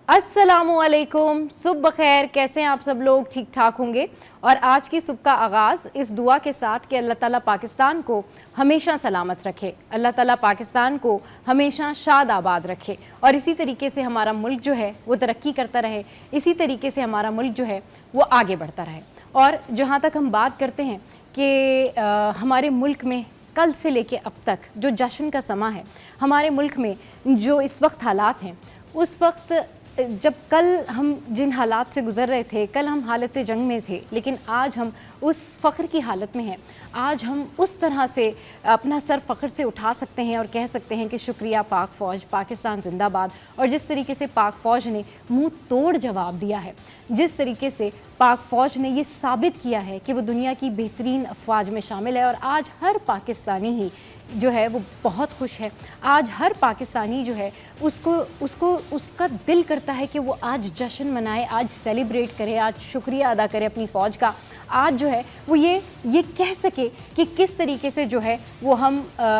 अस्सलामुअलैकुम, सुबह खैर। कैसे हैं आप सब लोग? ठीक ठाक होंगे। और आज की सुबह का आगाज़ इस दुआ के साथ कि अल्लाह ताला पाकिस्तान को हमेशा सलामत रखे, अल्लाह ताला पाकिस्तान को हमेशा शाद आबाद रखे और इसी तरीके से हमारा मुल्क जो है वो तरक्की करता रहे, इसी तरीके से हमारा मुल्क जो है वो आगे बढ़ता रहे। और जहाँ तक हम बात करते हैं कि हमारे मुल्क में कल से लेके अब तक जो जश्न का समा है, हमारे मुल्क में जो इस वक्त हालात हैं, उस वक्त जब कल हम जिन हालात से गुज़र रहे थे, कल हम हालत जंग में थे, लेकिन आज हम उस फ़ख्र की हालत में हैं। आज हम उस तरह से अपना सर फ़ख्र से उठा सकते हैं और कह सकते हैं कि शुक्रिया पाक फ़ौज, पाकिस्तान जिंदाबाद। और जिस तरीके से पाक फ़ौज ने मुंह तोड़ जवाब दिया है, जिस तरीके से पाक फ़ौज ने ये साबित किया है कि वो दुनिया की बेहतरीन अफवाज में शामिल है, और आज हर पाकिस्तानी ही जो है वो बहुत खुश है। आज हर पाकिस्तानी जो है उसका दिल करता है कि वो आज जश्न मनाए, आज सेलिब्रेट करे, आज शुक्रिया अदा करे अपनी फ़ौज का। आज जो है वो ये कह सके कि किस तरीके से जो है वो हम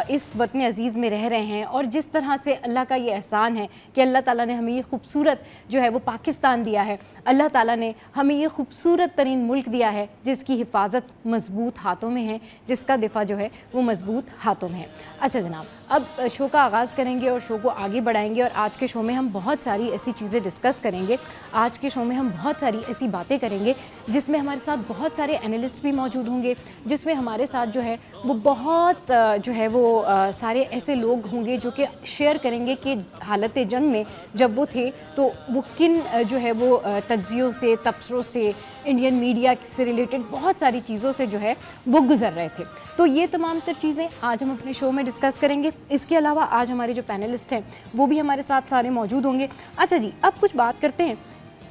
इस वतन अज़ीज़ में रह रहे हैं, और जिस तरह से अल्लाह का ये एहसान है कि अल्लाह ताला ने हमें ये खूबसूरत जो है वो पाकिस्तान दिया है। अल्लाह ताला ने हमें ये खूबसूरत तरीन मुल्क दिया है जिसकी हिफाजत मज़बूत हाथों में है, जिसका दिफा जो है वो मज़बूत हाथों में है। अच्छा जनाब, अब शो का आगाज़ करेंगे और शो को आगे बढ़ाएंगे, और आज के शो में हम बहुत सारी ऐसी चीज़ें डिस्कस करेंगे। आज के शो में हम बहुत सारी ऐसी बातें करेंगे जिसमें हमारे साथ बहुत सारे एनालिस्ट भी मौजूद होंगे, जिसमें हमारे साथ जो है वो बहुत जो है वो सारे ऐसे लोग होंगे जो कि शेयर करेंगे कि हालत जंग में जब वो थे तो वो किन जो है वो तज्जियों से, तबसरों से, इंडियन मीडिया से रिलेटेड बहुत सारी चीज़ों से जो है वो गुजर रहे थे। तो ये तमाम तर चीज़ें आज हम अपने शो में डिस्कस करेंगे। इसके अलावा आज हमारे जो पैनलिस्ट हैं वो भी हमारे साथ सारे मौजूद होंगे। अच्छा जी, अब कुछ बात करते हैं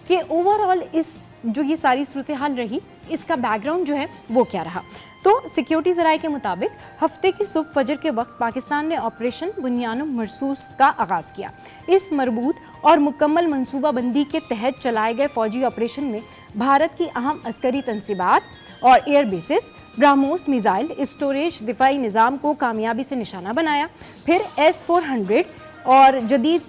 कि ओवरऑल इस जो ये सारी सूरत हाल रही, इसका बैकग्राउंड जो है वो क्या रहा। तो सिक्योरिटी ज़राए के मुताबिक हफ्ते की सुबह फजर के वक्त पाकिस्तान ने ऑपरेशन बुनियान मरसूस का आगाज़ किया। इस मरबूत और मुकम्मल मनसूबाबंदी के तहत चलाए गए फौजी ऑपरेशन में भारत की अहम अस्करी तनसीबात और air bases, BrahMos missile storage दिफाई निज़ाम को कामयाबी से निशाना बनाया। फिर S-400 और जदीद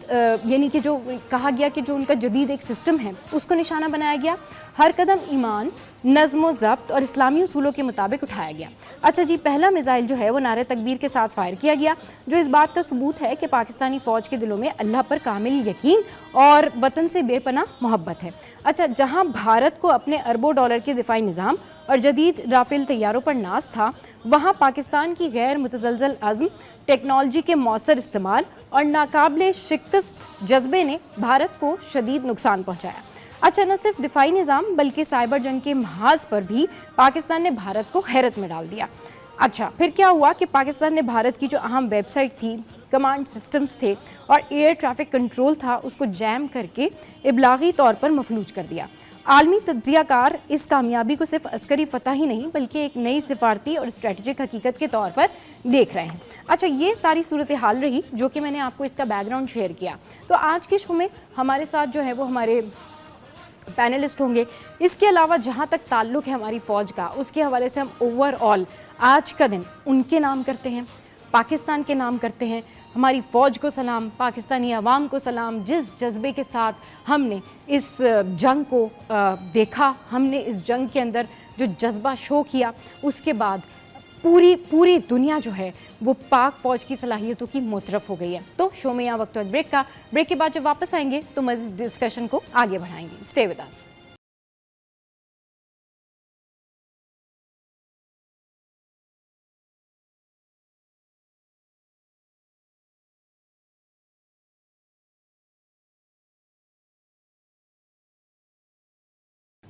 यानी कि जो कहा गया कि जो उनका जदीद एक सिस्टम है उसको निशाना बनाया गया। हर कदम ईमान, नज़्म ज़ब्त और इस्लामी उसूलों के मुताबिक उठाया गया। अच्छा जी, पहला मिसाइल जो है वो नारे तकबीर के साथ फायर किया गया, जो इस बात का सबूत है कि पाकिस्तानी फ़ौज के दिलों में अल्लाह पर कामिल यकीन और वतन से बेपनाह मोहब्बत है। अच्छा, जहाँ भारत को अपने अरबों डॉलर के दिफाई निज़ाम और जदीद राफेल तैयारों पर नाज था, वहाँ पाकिस्तान की गैर मुतज़लज़ल अज़्म, टेक्नोलॉजी के मौसर इस्तेमाल और नाकाबिले शिकस्त जज्बे ने भारत को शदीद नुकसान पहुँचाया। अच्छा, न सिर्फ दिफाई निज़ाम बल्कि साइबर जंग के महाज पर भी पाकिस्तान ने भारत को हैरत में डाल दिया। अच्छा, फिर क्या हुआ कि पाकिस्तान ने भारत की जो अहम वेबसाइट थी, कमांड सिस्टम्स थे और एयर ट्रैफिक कंट्रोल था, उसको जैम करके इबलागी तौर पर मफलूज कर दिया। आलमी तज्जियाकार इस कामयाबी को सिर्फ अस्करी फतह ही नहीं बल्कि एक नई सिफारती और स्ट्रेटजिक हकीकत के तौर पर देख रहे हैं। अच्छा, ये सारी सूरत हाल रही जो कि मैंने आपको इसका बैकग्राउंड शेयर किया। तो आज के शो में हमारे साथ जो है वो हमारे पैनलिस्ट होंगे। इसके अलावा जहाँ तक ताल्लुक़ है हमारी फ़ौज का, उसके हवाले से हम ओवरऑल आज का दिन उनके नाम करते हैं, पाकिस्तान के नाम करते हैं, हमारी फ़ौज को सलाम, पाकिस्तानी अवाम को सलाम। जिस जज्बे के साथ हमने इस जंग को देखा, हमने इस जंग के अंदर जो जज्बा शो किया, उसके बाद पूरी दुनिया जो है वो पाक फ़ौज की सलाहियतों की मुतरफ हो गई है। तो शो में यहाँ वक्त ब्रेक का, ब्रेक के बाद जब वापस आएंगे तो मज़ीद डिस्कशन को आगे बढ़ाएंगे। Stay with us.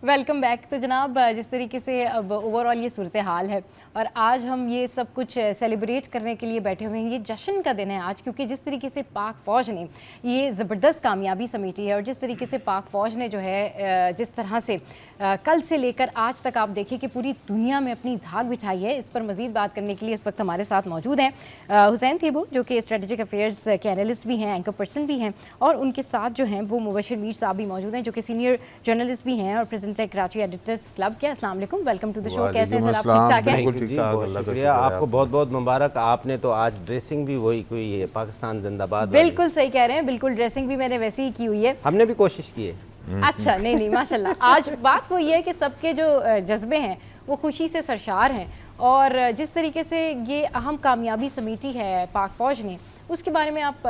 Welcome back. तो जनाब, जिस तरीके से अब ओवरऑल ये सूरत हाल है और आज हम ये सब कुछ सेलिब्रेट करने के लिए बैठे हुए हैं, ये जश्न का दिन है आज, क्योंकि जिस तरीके से पाक फ़ौज ने ये ज़बरदस्त कामयाबी समेटी है और जिस तरीके से पाक फ़ौज ने जो है जिस तरह से कल से लेकर आज तक आप देखिए कि पूरी दुनिया में अपनी धाक बिछाई है। इस पर मज़ीद बात करने के लिए इस वक्त हमारे साथ मौजूद हैं हुसैन थीबू, जो कि स्ट्रेटजिक अफेयर्स के एनालिस्ट भी हैं, एंकर पर्सन भी हैं, और उनके साथ जो हैं वो मुबशिर मीर साहब भी मौजूद हैं, जो कि सीनियर जर्नलिस्ट भी हैं और प्रेजेंटर टेक कराची एडिटर्स क्लब के। अस्सलाम वालेकुम, वेलकम टू द शो। कैसे हैं सर आप? वालेकुम ठीक ठाक हैं? बिल्कुल ठीक ठाक, अल्लाह का शुक्रिया, शुक्र है। आपको बहुत बहुत मुबारक। आपने तो आज ड्रेसिंग भी वही कोई है, पाकिस्तान जिंदाबाद वाली। बिल्कुल सही कह रहे हैं, बिल्कुल ड्रेसिंग भी मैंने वैसे ही की हुई है। हमने भी कोशिश की है। अच्छा, नहीं माशाल्लाह। आज बात वो ये है कि सबके जो जज्बे हैं वो खुशी से सरशार हैं, और जिस तरीके से ये अहम कामयाबी समेटी है पाक फौज ने, उसके बारे में आप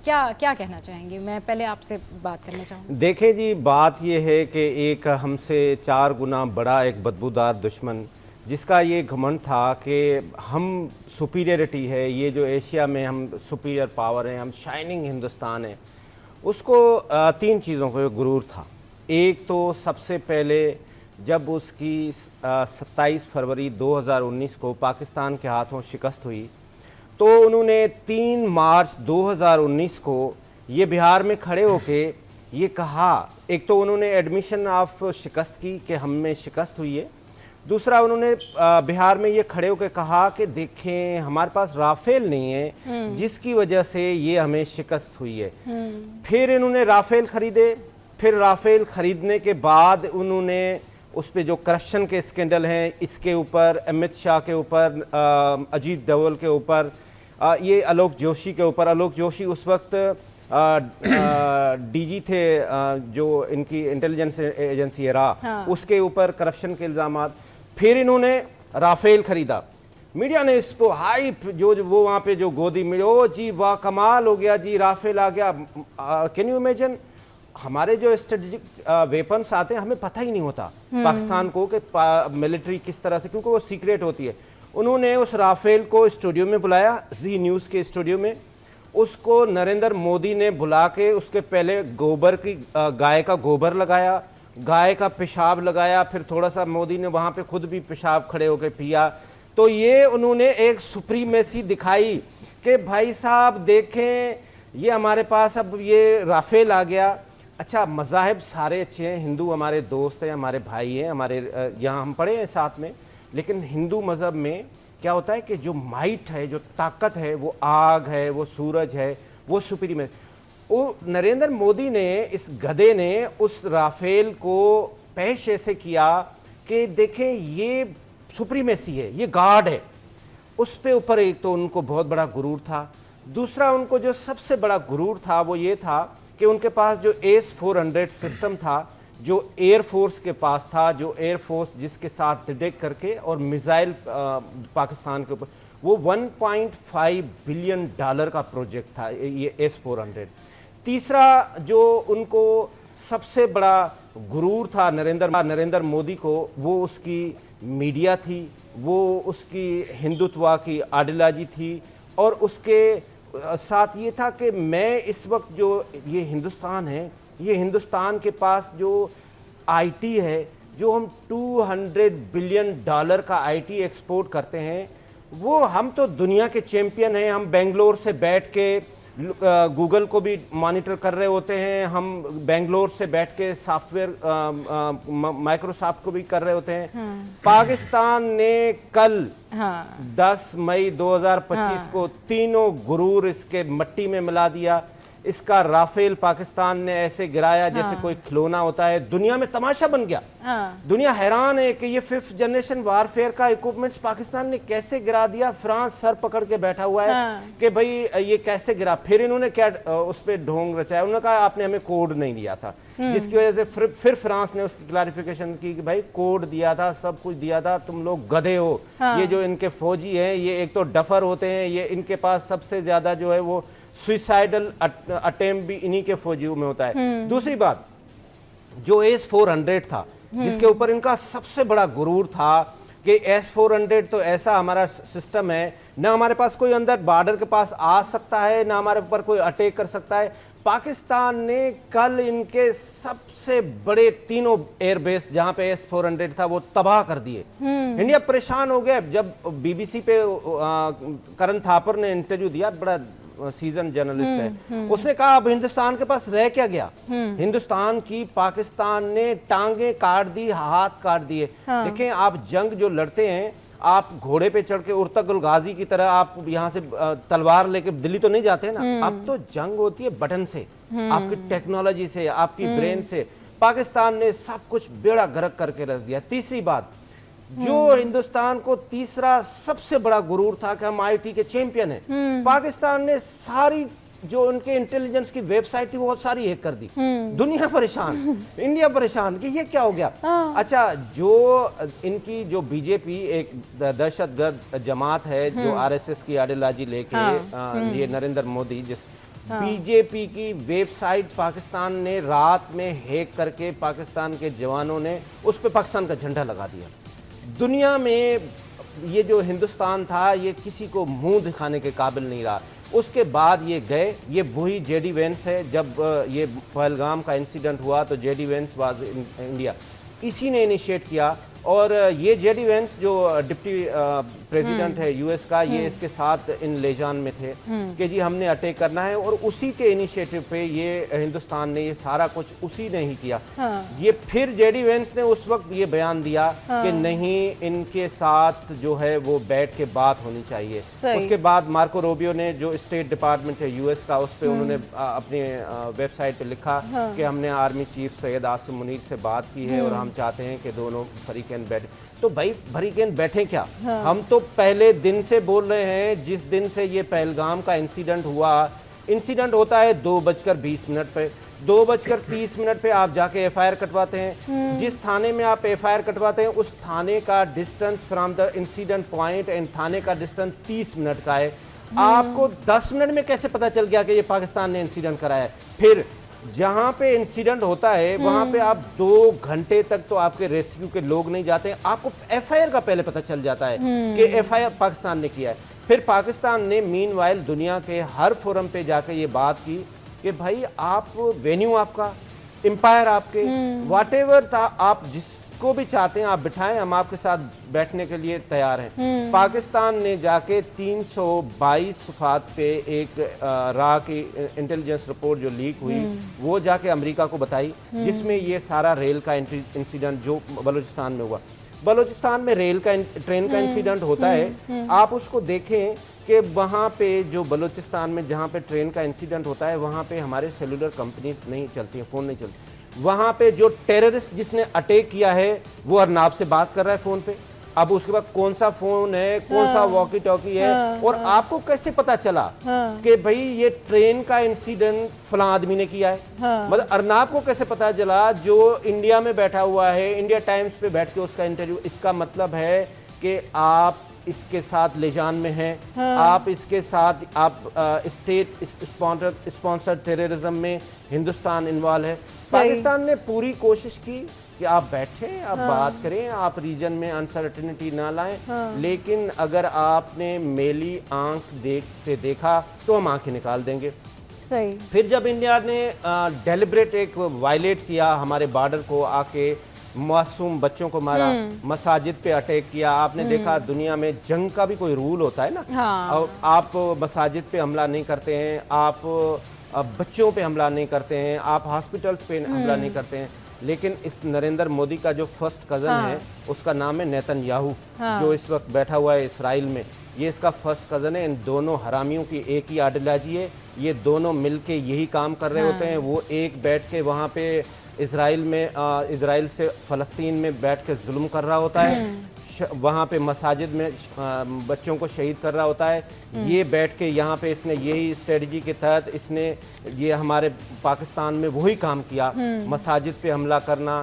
क्या कहना चाहेंगे? मैं पहले आपसे बात करना चाहूँगी। देखें जी, बात ये है कि एक हमसे 4 गुना बड़ा एक बदबूदार दुश्मन, जिसका ये घमंड था कि हम सुपीरियरिटी है, ये जो एशिया में हम सुपीरियर पावर हैं, हम शाइनिंग हिंदुस्तान है, उसको 3 चीज़ों को गुरूर था। एक तो सबसे पहले जब उसकी 27 फरवरी 2019 को पाकिस्तान के हाथों शिकस्त हुई, तो उन्होंने 3 मार्च 2019 को ये बिहार में खड़े होके ये कहा, एक तो उन्होंने एडमिशन ऑफ शिकस्त की कि हम में शिकस्त हुई है। दूसरा, उन्होंने बिहार में ये खड़े होकर कहा कि देखें हमारे पास राफेल नहीं है, जिसकी वजह से ये हमें शिकस्त हुई है। फिर इन्होंने राफेल ख़रीदे। फिर राफेल ख़रीदने के बाद उन्होंने उस पर जो करप्शन के स्कैंडल हैं, इसके ऊपर, अमित शाह के ऊपर, अजीत डोवल के ऊपर, ये आलोक जोशी के ऊपर, आलोक जोशी उस वक्त डीजी थे जो इनकी इंटेलिजेंस एजेंसी है हाँ। उसके ऊपर करप्शन के इल्ज़ाम। फिर इन्होंने राफेल ख़रीदा। मीडिया ने इसको हाइप, जो वो वहाँ पे जो गोदी में, ओ जी वाह कमाल हो गया जी, राफेल आ गया। कैन यू इमेजिन, हमारे जो स्ट्रेटेजिक वेपन्स आते हैं हमें पता ही नहीं होता पाकिस्तान को कि मिलिट्री किस तरह से, क्योंकि वो सीक्रेट होती है। उन्होंने उस राफेल को स्टूडियो में बुलाया, जी न्यूज़ के स्टूडियो में। उसको नरेंद्र मोदी ने बुला के उसके पहले गोबर की, गाय का गोबर लगाया, गाय का पेशाब लगाया, फिर थोड़ा सा मोदी ने वहाँ पे खुद भी पेशाब खड़े होकर पिया। तो ये उन्होंने एक सुप्रीमेसी दिखाई कि भाई साहब देखें, ये हमारे पास अब ये राफेल आ गया। अच्छा, मज़ाहिब सारे अच्छे हैं, हिंदू हमारे दोस्त हैं, हमारे भाई हैं, हमारे यहाँ हम पढ़े हैं साथ में। लेकिन हिंदू मज़हब में क्या होता है कि जो माइट है, जो ताकत है, वो आग है, वो सूरज है, वो सुपीरियर में। वो नरेंद्र मोदी ने, इस गधे ने उस राफेल को पेश ऐसे किया कि देखें ये सुप्रीमेसी है, ये गार्ड है। उस पे ऊपर एक तो उनको बहुत बड़ा गुरूर था। दूसरा, उनको जो सबसे बड़ा गुरूर था वो ये था कि उनके पास जो AS-400 सिस्टम था, जो एयरफोर्स के पास था, जो एयरफोर्स जिसके साथ डिटेक्ट करके और मिसाइल पाकिस्तान के ऊपर, वो $1.5 बिलियन का प्रोजेक्ट था ये AS-400। तीसरा जो उनको सबसे बड़ा गुरूर था नरेंद्र मोदी को, वो उसकी मीडिया थी, वो उसकी हिंदुत्व की आइडियोलॉजी थी, और उसके साथ ये था कि मैं इस वक्त जो ये हिंदुस्तान है, ये हिंदुस्तान के पास जो आईटी है, जो हम $200 बिलियन का आईटी एक्सपोर्ट करते हैं, वो हम तो दुनिया के चैंपियन हैं। हम बेंगलोर से बैठ के गूगल को भी मॉनिटर कर रहे होते हैं, हम बेंगलोर से बैठ के सॉफ्टवेयर माइक्रोसॉफ्ट को भी कर रहे होते हैं। पाकिस्तान ने कल 10 मई 2025 को तीनों गुरूर इसके मट्टी में मिला दिया। इसका राफेल पाकिस्तान ने ऐसे गिराया जैसे कोई खिलौना होता है, दुनिया में तमाशा बन गया। दुनिया हैरान है कि ये 5th जनरेशन वारफेयर का इक्विपमेंट्स पाकिस्तान ने कैसे गिरा दिया। फ्रांस सर पकड़ के बैठा हुआ है कि भाई ये कैसे गिरा। फिर इन्होंने क्या उस पर ढोंग रचाया, उन्होंने कहा आपने हमें कोड नहीं दिया था, जिसकी वजह से फिर फ्रांस ने उसकी क्लैरिफिकेशन की कि भाई कोड दिया था, सब कुछ दिया था, तुम लोग गधे हो। ये जो इनके फौजी हैं, ये एक तो डफर होते हैं, ये इनके पास सबसे ज्यादा जो है वो सुइसाइडल अटेम्प्ट भी इन्हीं के फौजियों में होता है। दूसरी बात, जो AS-400 था, जिसके ऊपर इनका सबसे बड़ा गुरूर था कि AS-400 तो ऐसा हमारा सिस्टम है, ना हमारे पास कोई अंदर बॉर्डर के पास आ सकता है, ना हमारे ऊपर कोई अटैक कर सकता है। पाकिस्तान ने कल इनके सबसे बड़े तीनों एयरबेस जहां पे AS-400 था वो तबाह कर दिए। इंडिया परेशान हो गया। जब BBC पे करण थापर ने इंटरव्यू दिया, बड़ा सीजन जर्नलिस्ट है, उसने कहा अब हिंदुस्तान के पास रह क्या गया। हिंदुस्तान की पाकिस्तान ने टांगे काट दी, हाथ काट दिए। देखें, आप जंग जो लड़ते हैं, आप घोड़े पे चढ़ के उर्तुगल गाजी की तरह आप यहाँ से तलवार लेके दिल्ली तो नहीं जाते ना। अब तो जंग होती है बटन से, आपकी टेक्नोलॉजी से, आपकी ब्रेन से। पाकिस्तान ने सब कुछ बेड़ा गर्क करके रख दिया। तीसरी बात, जो हिंदुस्तान को तीसरा सबसे बड़ा गुरूर था कि हम आईटी के चैंपियन हैं, पाकिस्तान ने सारी जो उनके इंटेलिजेंस की वेबसाइट थी बहुत सारी हैक कर दी। दुनिया परेशान, इंडिया परेशान कि ये क्या हो गया। अच्छा, जो इनकी जो बीजेपी एक दहशतगर्द जमात है जो आरएसएस की आइडियोलॉजी लेके ये नरेंद्र मोदी जिस बीजेपी की वेबसाइट पाकिस्तान ने रात में हैक करके पाकिस्तान के जवानों ने उस पर पाकिस्तान का झंडा लगा दिया। दुनिया में ये जो हिंदुस्तान था ये किसी को मुंह दिखाने के काबिल नहीं रहा। उसके बाद ये गए, ये वही जेडी वेंस है। जब ये पहलगाम का इंसिडेंट हुआ तो JD Vance was in India, इसी ने इनिशिएट किया। और ये जेडी वेंस जो डिप्टी प्रेसिडेंट है यूएस का, ये इसके साथ इन लेजान में थे कि जी हमने अटैक करना है, और उसी के इनिशिएटिव पे ये हिंदुस्तान ने ये सारा कुछ उसी ने ही किया। ये फिर जेडी वेंस ने उस वक्त ये बयान दिया कि नहीं, इनके साथ जो है वो बैठ के बात होनी चाहिए। उसके बाद मार्को रूबियो ने जो स्टेट डिपार्टमेंट है यूएस का, उस पर उन्होंने अपनी वेबसाइट पे लिखा कि हमने आर्मी चीफ सैयद आसिम मुनीर से बात की है और हम चाहते हैं कि दोनों फरीक बैठे। तो भाई फरीकेन बैठे क्या? हम तो पहले दिन से बोल रहे हैं, जिस दिन से ये पहलगाम का इंसिडेंट हुआ, इंसिडेंट होता है 2:20 पे, 2:30 पे आप जाके एफआईआर कटवाते हैं। जिस थाने में आप एफआईआर कटवाते हैं उस थाने का distance from the incident point and थाने का डिस्टेंस 30 मिनट का है। आपको 10 मिनट में कैसे पता चल गया कि ये पाकिस्तान ने इंसिडेंट कराया है? फिर जहां पे इंसिडेंट होता है वहां पे आप 2 घंटे तक तो आपके रेस्क्यू के लोग नहीं जाते, आपको एफआईआर का पहले पता चल जाता है कि एफआईआर पाकिस्तान ने किया है। फिर पाकिस्तान ने मीनवाइल दुनिया के हर फोरम पे जाके ये बात की कि भाई आप वेन्यू आपका, एम्पायर आपके, व्हाटएवर था, आप जिसको भी चाहते हैं आप बिठाएं, हम आपके साथ बैठने के लिए तैयार हैं। पाकिस्तान ने जाके 322 सफ़ात पे एक राह की इंटेलिजेंस रिपोर्ट जो लीक हुई वो जाके अमेरिका को बताई, जिसमें ये सारा रेल का इंसिडेंट जो बलूचिस्तान में हुआ, बलूचिस्तान में रेल का ट्रेन का इंसिडेंट होता है, आप उसको देखें कि वहाँ पे जो बलूचिस्तान में जहाँ पे ट्रेन का इंसिडेंट होता है वहाँ पे हमारे सेलुलर कंपनीज नहीं चलती हैं, फ़ोन नहीं चलती। वहाँ पे जो टेररिस्ट जिसने अटैक किया है वो अरनाब से बात कर रहा है फ़ोन पे। अब उसके बाद कौन सा फ़ोन है, कौन सा वॉकी टॉकी है, और आपको कैसे पता चला कि भाई ये ट्रेन का इंसिडेंट फलां आदमी ने किया है? मतलब अरनाब को कैसे पता चला जो इंडिया में बैठा हुआ है, इंडिया टाइम्स पे बैठ के उसका इंटरव्यू? इसका मतलब है कि आप इसके साथ लेजान में हैं, आप इसके साथ आप स्टेट स्पॉन्सर्ड टेररिज्म में हिंदुस्तान इन्वॉल्व है। पाकिस्तान ने पूरी कोशिश की कि आप बैठें, आप बात करें, आप रीजन में अनसर्टेनिटी ना लाएं, लेकिन अगर आपने मेली आंख से देखा तो हम आंखें निकाल देंगे। सही। फिर जब इंडिया ने डेलिब्रेट एक वायलेट किया हमारे बॉर्डर को, आके मासूम बच्चों को मारा, मसाजिद पे अटैक किया, आपने देखा दुनिया में जंग का भी कोई रूल होता है ना, आप मसाजिद पे हमला नहीं करते हैं, आप बच्चों पे हमला नहीं करते हैं, आप हॉस्पिटल्स पे हमला नहीं करते हैं। लेकिन इस नरेंद्र मोदी का जो फर्स्ट कज़न है उसका नाम है नेतन्याहू, जो इस वक्त बैठा हुआ है इसराइल में, ये इसका फर्स्ट कज़न है। इन दोनों हरामियों की एक ही आइडियोलॉजी है, ये दोनों मिलके यही काम कर रहे होते हैं। वो एक बैठ के वहाँ पे इसराइल से फ़लस्तीन में बैठ के जुल्म कर रहा होता है, वहाँ पे मसाजिद में बच्चों को शहीद कर रहा होता है। ये बैठ के यहाँ पे इसने यही स्ट्रेटजी के तहत इसने ये हमारे पाकिस्तान में वही काम किया, मसाजिद पे हमला करना,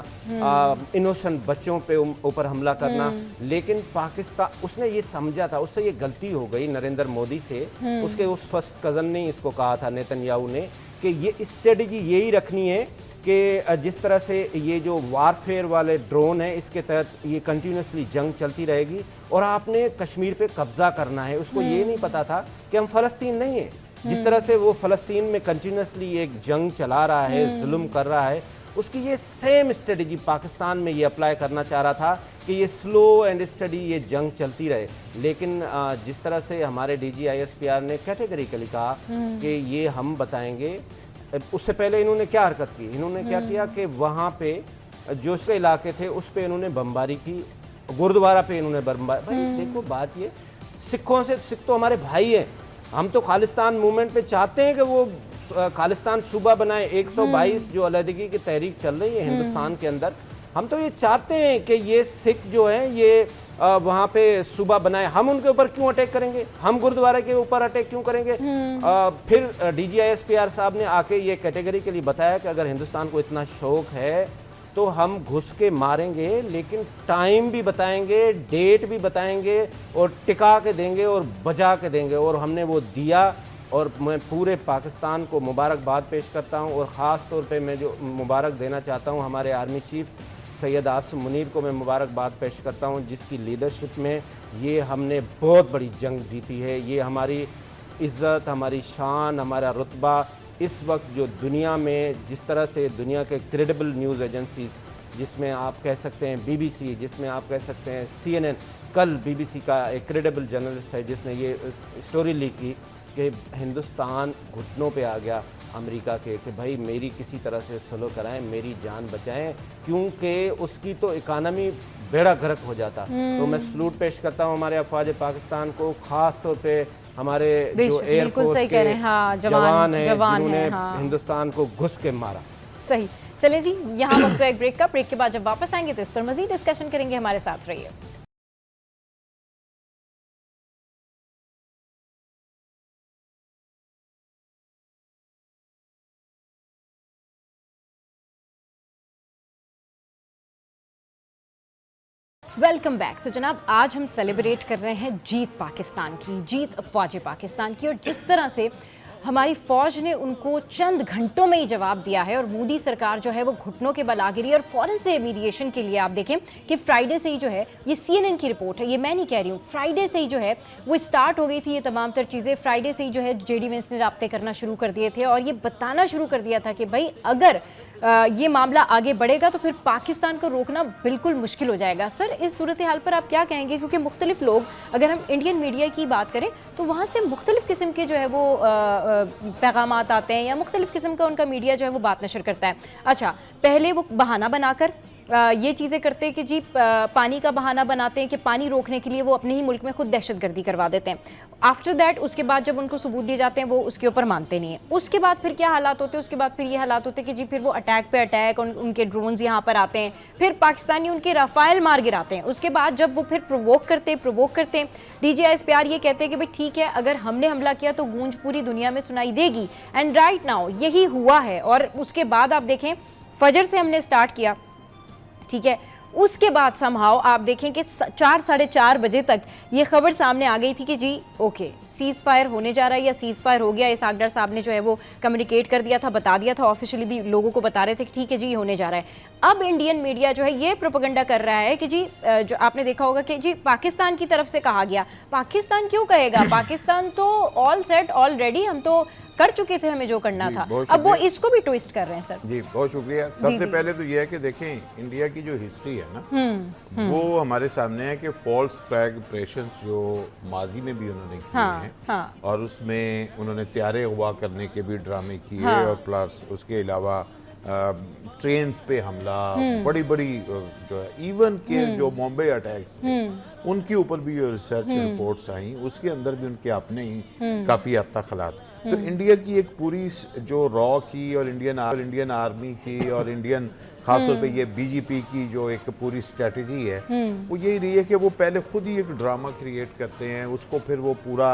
इनोसेंट बच्चों पे ऊपर हमला करना। लेकिन पाकिस्तान उसने ये समझा था, उससे ये गलती हो गई नरेंद्र मोदी से, उसके उस फर्स्ट कज़न ने इसको कहा था नेतन्याहू ने कि ये स्ट्रेटजी यही रखनी है कि जिस तरह से ये जो वारफेयर वाले ड्रोन है इसके तहत ये कंटिन्यूसली जंग चलती रहेगी और आपने कश्मीर पे कब्जा करना है। उसको ये नहीं पता था कि हम फ़लस्तीन नहीं है। जिस तरह से वो फ़लस्तीन में कंटिन्यूसली एक जंग चला रहा है, जुल्म कर रहा है, उसकी ये सेम स्ट्रेटजी पाकिस्तान में ये अप्लाई करना चाह रहा था कि ये स्लो एंड स्टडी ये जंग चलती रहे। लेकिन जिस तरह से हमारे DGISPR ने कैटेगरिकली कहा कि ये हम बताएंगे, उससे पहले इन्होंने क्या हरकत की, इन्होंने क्या किया कि वहाँ पे जो से इलाके थे उस पे इन्होंने बमबारी की, गुरुद्वारा पे इन्होंने बमबारी। भाई देखो बात ये, सिख तो हमारे भाई हैं, हम तो खालिस्तान मूवमेंट पे चाहते हैं कि वो खालिस्तान सूबा बनाए, 122 जो अलहदगी की तहरीक चल रही है हिंदुस्तान के अंदर, हम तो ये चाहते हैं कि ये सिख जो है ये वहाँ पे सूबा बनाए। हम उनके ऊपर क्यों अटैक करेंगे? हम गुरुद्वारा के ऊपर अटैक क्यों करेंगे? फिर DGISPR साहब ने आके ये कैटेगरी के लिए बताया कि अगर हिंदुस्तान को इतना शौक है तो हम घुस के मारेंगे, लेकिन टाइम भी बताएंगे, डेट भी बताएंगे और टिका के देंगे और बजा के देंगे। और हमने वो दिया और मैं पूरे पाकिस्तान को मुबारकबाद पेश करता हूँ। और ख़ास तौर पे मैं जो मुबारक देना चाहता हूँ हमारे आर्मी चीफ सैयद आसिम मुनीर को मैं मुबारकबाद पेश करता हूँ, जिसकी लीडरशिप में ये हमने बहुत बड़ी जंग जीती है। ये हमारी इज़्ज़त, हमारी शान, हमारा रुतबा इस वक्त जो दुनिया में जिस तरह से दुनिया के क्रेडिबल न्यूज़ एजेंसीज़, जिसमें आप कह सकते हैं BBC, जिसमें आप कह सकते हैं CNN, कल BBC का एक क्रेडिबल जर्नलिस्ट है जिसने ये स्टोरी लीक की कि हिंदुस्तान घुटनों पे आ गया अमेरिका के कि भाई मेरी किसी तरह से सुलह कराएं, मेरी जान बचाएं, क्योंकि उसकी तो इकानमी बेड़ा गर्क हो जाता। तो मैं सलूट पेश करता हूं हमारे अफवाज पाकिस्तान को, ख़ास तौर पे हमारे जो एयरफोर्स के जवान हैं जिन्होंने हिंदुस्तान को घुस के मारा। सही। चलिए जी, यहाँ वक्त एक ब्रेक का। ब्रेक के बाद जब वापस आएंगे तो इस पर मजीद डिस्कशन करेंगे। हमारे साथ रहिए। Welcome back. तो जनाब, आज हम सेलिब्रेट कर रहे हैं जीत पाकिस्तान की, जीत अफवाज पाकिस्तान की। और जिस तरह से हमारी फ़ौज ने उनको चंद घंटों में ही जवाब दिया है और मोदी सरकार जो है वो घुटनों के बल आ गिरी। और फ़ौरन से मीडिएशन के लिए आप देखें कि फ्राइडे से ही जो है, ये CNN की रिपोर्ट है, ये मैं नहीं कह रही हूँ, फ्राइडे से ही जो है वो स्टार्ट हो गई थी ये तमाम तर चीज़ें। फ्राइडे से ही जो है JD Vance ने राब्ते करना शुरू कर दिए थे और ये बताना शुरू कर दिया था कि भाई अगर ये मामला आगे बढ़ेगा तो फिर पाकिस्तान को रोकना बिल्कुल मुश्किल हो जाएगा। सर, इस सूरत हाल पर आप क्या कहेंगे? क्योंकि मुख्तलिफ लोग, अगर हम इंडियन मीडिया की बात करें तो वहाँ से मुख्तलिफ किस्म के जो है वो पैगामात आते हैं या मुख्तलिफ किस्म का उनका मीडिया जो है वो बात नशर करता है। अच्छा, पहले वो बहाना बनाकर ये चीज़ें करते हैं कि जी पानी का बहाना बनाते हैं कि पानी रोकने के लिए वो अपने ही मुल्क में खुद दहशतगर्दी करवा देते हैं। आफ्टर दैट, उसके बाद जब उनको सबूत दिए जाते हैं वो उसके ऊपर मानते नहीं हैं। उसके बाद फिर क्या हालात होते हैं? उसके बाद फिर ये हालात होते हैं कि जी फिर वो अटैक पे अटैक, उनके ड्रोन्स यहाँ पर आते हैं, फिर पाकिस्तानी उनके राफेल मार गिराते हैं। उसके बाद जब वो फिर प्रोवोक करते हैं DGISPR ये कहते हैं कि भाई ठीक है, अगर हमने हमला किया तो गूंज पूरी दुनिया में सुनाई देगी। एंड राइट नाउ यही हुआ है। और उसके बाद आप देखें, फजर से हमने स्टार्ट किया, ठीक है, उसके बाद समहाउ आप देखें कि 4 साढ़े 4 बजे तक ये खबर सामने आ गई थी कि जी ओके, सीज़ फायर होने जा रहा है या सीज़ फायर हो गया। इसाक डार साहब ने जो है वो कम्युनिकेट कर दिया था, बता दिया था, ऑफिशियली भी लोगों को बता रहे थे कि ठीक है जी होने जा रहा है। अब इंडियन मीडिया जो है ये प्रोपेगेंडा कर रहा है कि जी जो आपने देखा होगा कि जी पाकिस्तान की तरफ से कहा गया। पाकिस्तान क्यों कहेगा? पाकिस्तान तो ऑल सेट ऑलरेडी, हम तो कर चुके थे हमें जो करना था। अब वो इसको भी ट्विस्ट कर रहे हैं। सर जी बहुत शुक्रिया। सबसे पहले तो ये है कि देखें, इंडिया की जो हिस्ट्री है ना वो हमारे सामने है कि फॉल्स फ्लैग ऑपरेशंस जो माजी में भी उन्होंने किए हैं और उसमें उन्होंने त्यारे अगवा करने के भी ड्रामे किए और प्लस उसके अलावा ट्रेन्स पे हमला, बड़ी बड़ी जो है इवन के जो मुंबई अटैक्स थे उनके ऊपर भी जो रिसर्च रिपोर्ट्स आई उसके अंदर भी उनके अपने ही काफ़ी हद तक खलात। तो इंडिया की एक पूरी जो रॉ की और इंडियन आर्मी की और इंडियन खासतौर पे ये BJP की जो एक पूरी स्ट्रेटजी है वो यही रही है कि वो पहले खुद ही एक ड्रामा क्रिएट करते हैं, उसको फिर वो पूरा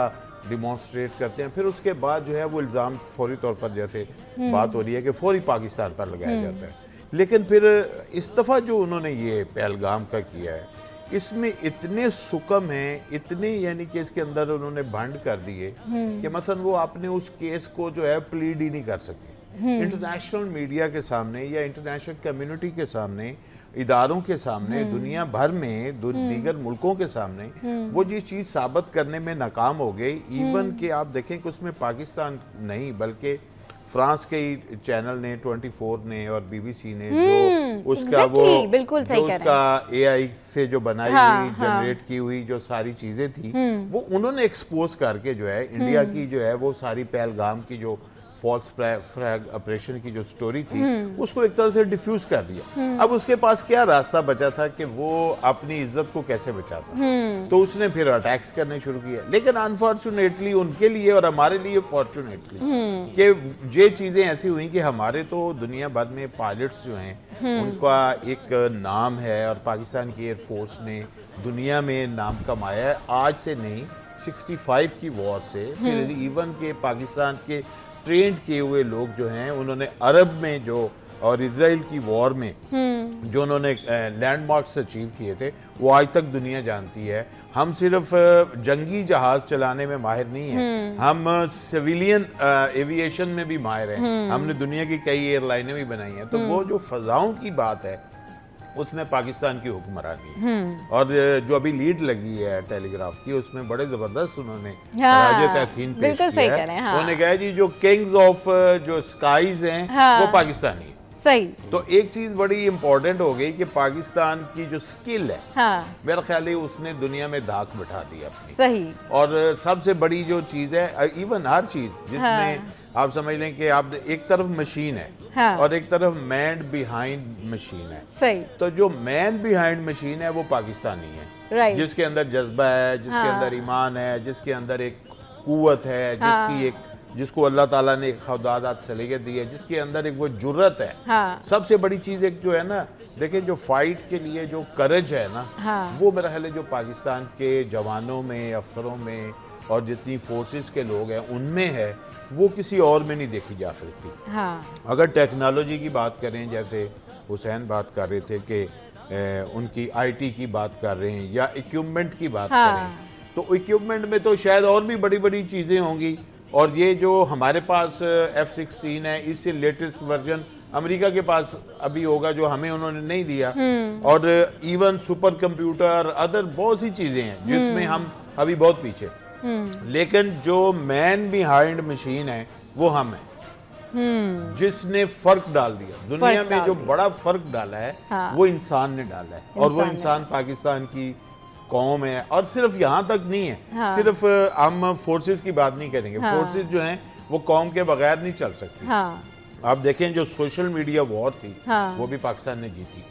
डिमॉन्स्ट्रेट करते हैं, फिर उसके बाद जो है वो इल्ज़ाम फौरी तौर पर, जैसे बात हो रही है कि फौरी पाकिस्तान पर लगाया जाता है। लेकिन फिर इस दफ़ा जो उन्होंने ये पहलगाम का किया है इसमें इतने सुकम हैं, इतने यानी कि इसके अंदर उन्होंने भंड कर दिए कि मसलन वो आपने उस केस को जो है प्लीड ही नहीं कर सके। इंटरनेशनल मीडिया के सामने या इंटरनेशनल कम्युनिटी के सामने, इदारों के सामने, दुनिया भर में दीगर मुल्कों के सामने वो ये चीज़ साबित करने में नाकाम हो गई। इवन कि आप देखें कि उसमें पाकिस्तान नहीं बल्कि फ्रांस के चैनल ने 24 ने और BBC ने जो उसका वो बिल्कुल सही जो उसका AI से जो बनाई हुई जनरेट की हुई जो सारी चीज़ें थी वो उन्होंने एक्सपोज करके जो है इंडिया की जो है वो सारी पहलगाम की जो फॉल्स फ्लैग ऑपरेशन की जो स्टोरी थी उसको एक तरह से डिफ्यूज कर दिया। अब उसके पास क्या रास्ता बचा था कि वो अपनी इज्जत को कैसे बचाता, तो उसने फिर अटैक्स करने शुरू किया। लेकिन अनफॉर्चुनेटली उनके लिए और हमारे लिए फॉर्चुनेटली कि ये चीजें ऐसी हुई कि हमारे तो दुनिया भर में पायलट्स जो हैं उनका एक नाम है और पाकिस्तान की एयरफोर्स ने दुनिया में नाम कमाया है। आज से नहीं, 65 की वॉर से, फिर इवन के पाकिस्तान के ट्रेंड किए हुए लोग जो हैं उन्होंने अरब में जो और इजराइल की वॉर में जो उन्होंने लैंडमार्क्स अचीव किए थे वो आज तक दुनिया जानती है। हम सिर्फ जंगी जहाज चलाने में माहिर नहीं हैं, हम सिविलियन एविएशन में भी माहिर हैं। हमने दुनिया की कई एयरलाइनें भी बनाई हैं। तो वो जो फजाओं की बात है उसमें पाकिस्तान की हुक्मरानी और जो अभी लीड लगी है टेलीग्राफ की उसमें बड़े जबरदस्त उन्होंने राज तहसीन पेश किया है। उन्होंने कहा जी जो किंग्स ऑफ जो स्काईज हैं वो पाकिस्तानी है। सही। तो एक चीज बड़ी इंपॉर्टेंट हो गई कि पाकिस्तान की जो स्किल है मेरा ख्याल है उसने दुनिया में धाक बिठा दी अपनी। सही। और सबसे बड़ी जो चीज है, इवन हर चीज जिसमें आप समझ लें कि आप एक तरफ मशीन है और एक तरफ मैन बिहाइंड मशीन है। सही। तो जो मैन बिहाइंड मशीन है वो पाकिस्तानी है, जिसके अंदर जज्बा है, जिसके अंदर ईमान है, जिसके अंदर एक कुव्वत है, जिसको अल्लाह ताला ने एक खुदादात सलीके दी है, जिसके अंदर एक वो जुर्रत है। सबसे बड़ी चीज एक जो है ना, देखिए जो फाइट के लिए जो करेज है ना, वो मेरा ख्याल है जो पाकिस्तान के जवानों में, अफसरों में और जितनी फोर्सेस के लोग हैं उनमें है, वो किसी और में नहीं देखी जा सकती। अगर टेक्नोलॉजी की बात करें, जैसे हुसैन बात कर रहे थे कि उनकी आईटी की बात कर रहे हैं या इक्विपमेंट की बात करें, तो इक्विपमेंट में तो शायद और भी बड़ी बड़ी चीज़ें होंगी। और ये जो हमारे पास F-16 है, इससे लेटेस्ट वर्जन अमेरिका के पास अभी होगा जो हमें उन्होंने नहीं दिया। और इवन सुपर कंप्यूटर, अदर बहुत सी चीज़ें हैं जिसमें हम अभी बहुत पीछे। लेकिन जो मैन बिहाइंड मशीन है वो हम है, जिसने फर्क डाल दिया दुनिया में, जो बड़ा फर्क डाला है वो इंसान ने डाला है। और वो इंसान पाकिस्तान की कौम है। और सिर्फ यहाँ तक नहीं है, सिर्फ हम फोर्सेस की बात नहीं करेंगे, फोर्सेस जो हैं वो कौम के बगैर नहीं चल सकती। आप देखें जो सोशल मीडिया वॉर थी वो भी पाकिस्तान ने जीती।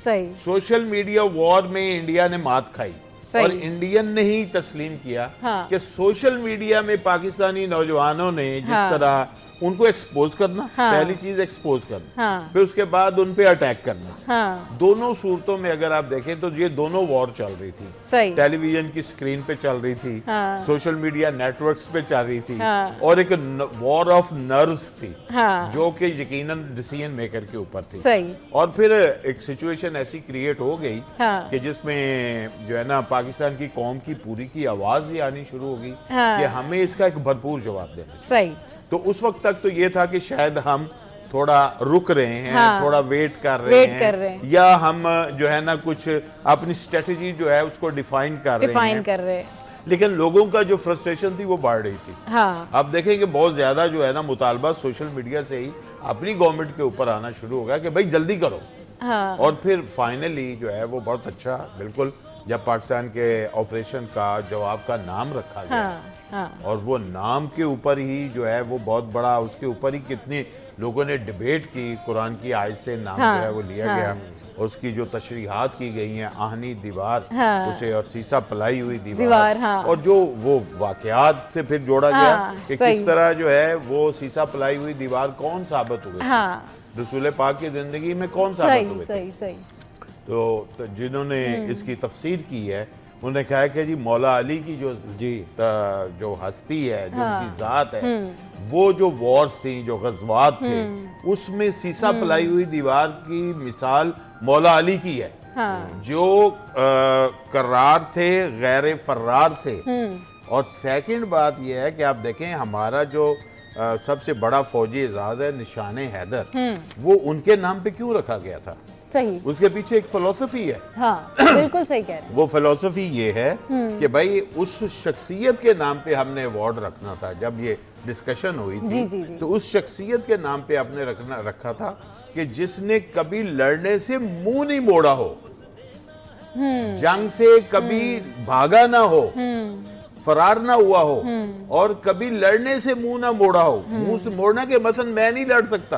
सही। सोशल मीडिया वॉर में इंडिया ने मात खाई और इंडियन ने ही तस्लीम किया कि सोशल मीडिया में पाकिस्तानी नौजवानों ने जिस तरह उनको एक्सपोज करना, पहली चीज एक्सपोज करना, फिर उसके बाद उन पे अटैक करना, दोनों सूरतों में अगर आप देखें तो ये दोनों वॉर चल रही थी। टेलीविजन की स्क्रीन पे चल रही थी, सोशल मीडिया नेटवर्क्स पे चल रही थी, और एक वॉर ऑफ नर्व्स थी जो कि यकीनन डिसीजन मेकर के ऊपर थी। और फिर एक सिचुएशन ऐसी क्रिएट हो गई कि जिसमें जो है ना पाकिस्तान की कौम की पूरी की आवाज ही आनी शुरू होगी कि हमें इसका एक भरपूर जवाब देना। सही। तो उस वक्त तक तो ये था कि शायद हम थोड़ा रुक रहे हैं, थोड़ा वेट कर रहे हैं, या हम जो है ना कुछ अपनी स्ट्रेटजी जो है उसको डिफाइन कर रहे हैं। लेकिन लोगों का जो फ्रस्ट्रेशन थी वो बढ़ रही थी। अब देखें कि बहुत ज्यादा जो है ना मुतालबा सोशल मीडिया से ही अपनी गवर्नमेंट के ऊपर आना शुरू हो गया कि भाई जल्दी करो। और फिर फाइनली जो है वो बहुत अच्छा, बिल्कुल जब पाकिस्तान के ऑपरेशन का जवाब का नाम रखा गया और वो नाम के ऊपर ही जो है वो बहुत बड़ा, उसके ऊपर ही कितने लोगों ने डिबेट की, कुरान की आयत से नाम जो है वो लिया गया, उसकी जो तशरीहात की गई हैं, आहनी दीवार उसे और सीसा पलाई हुई दीवार, और जो वो वाकयात से फिर जोड़ा गया कि किस तरह जो है वो सीसा पलाई हुई दीवार कौन साबित हुए, रसूल पाक की जिंदगी में कौन साबित हुए। तो जिन्होंने इसकी तफसीर की है उन्होंने कहा कि जी मौला अली की जो हस्ती है, जो उनकी जात है, वो जो वॉर्स थी, जो गज़वात थे, उसमें सीसा पलाई हुई दीवार की मिसाल मौला अली की है, जो करार थे, गैर फर्रार थे। और सेकंड बात यह है कि आप देखें हमारा जो सबसे बड़ा फौजी एजाज है निशान हैदर, वो उनके नाम पे क्यों रखा गया था? सही। उसके पीछे एक फिलॉसफी है। बिल्कुल सही कह रहे हैं। वो फिलॉसफी ये है कि भाई उस शख्सियत के नाम पे हमने अवार्ड रखना था। जब ये डिस्कशन हुई थी तो उस शख्सियत के नाम पे आपने रखा था कि जिसने कभी लड़ने से मुंह नहीं मोड़ा हो, जंग से कभी भागा ना हो, फरार ना हुआ हो और कभी लड़ने से मुंह ना मोड़ा हो। मुंह से मोड़ना के मसलन मैं नहीं लड़ सकता।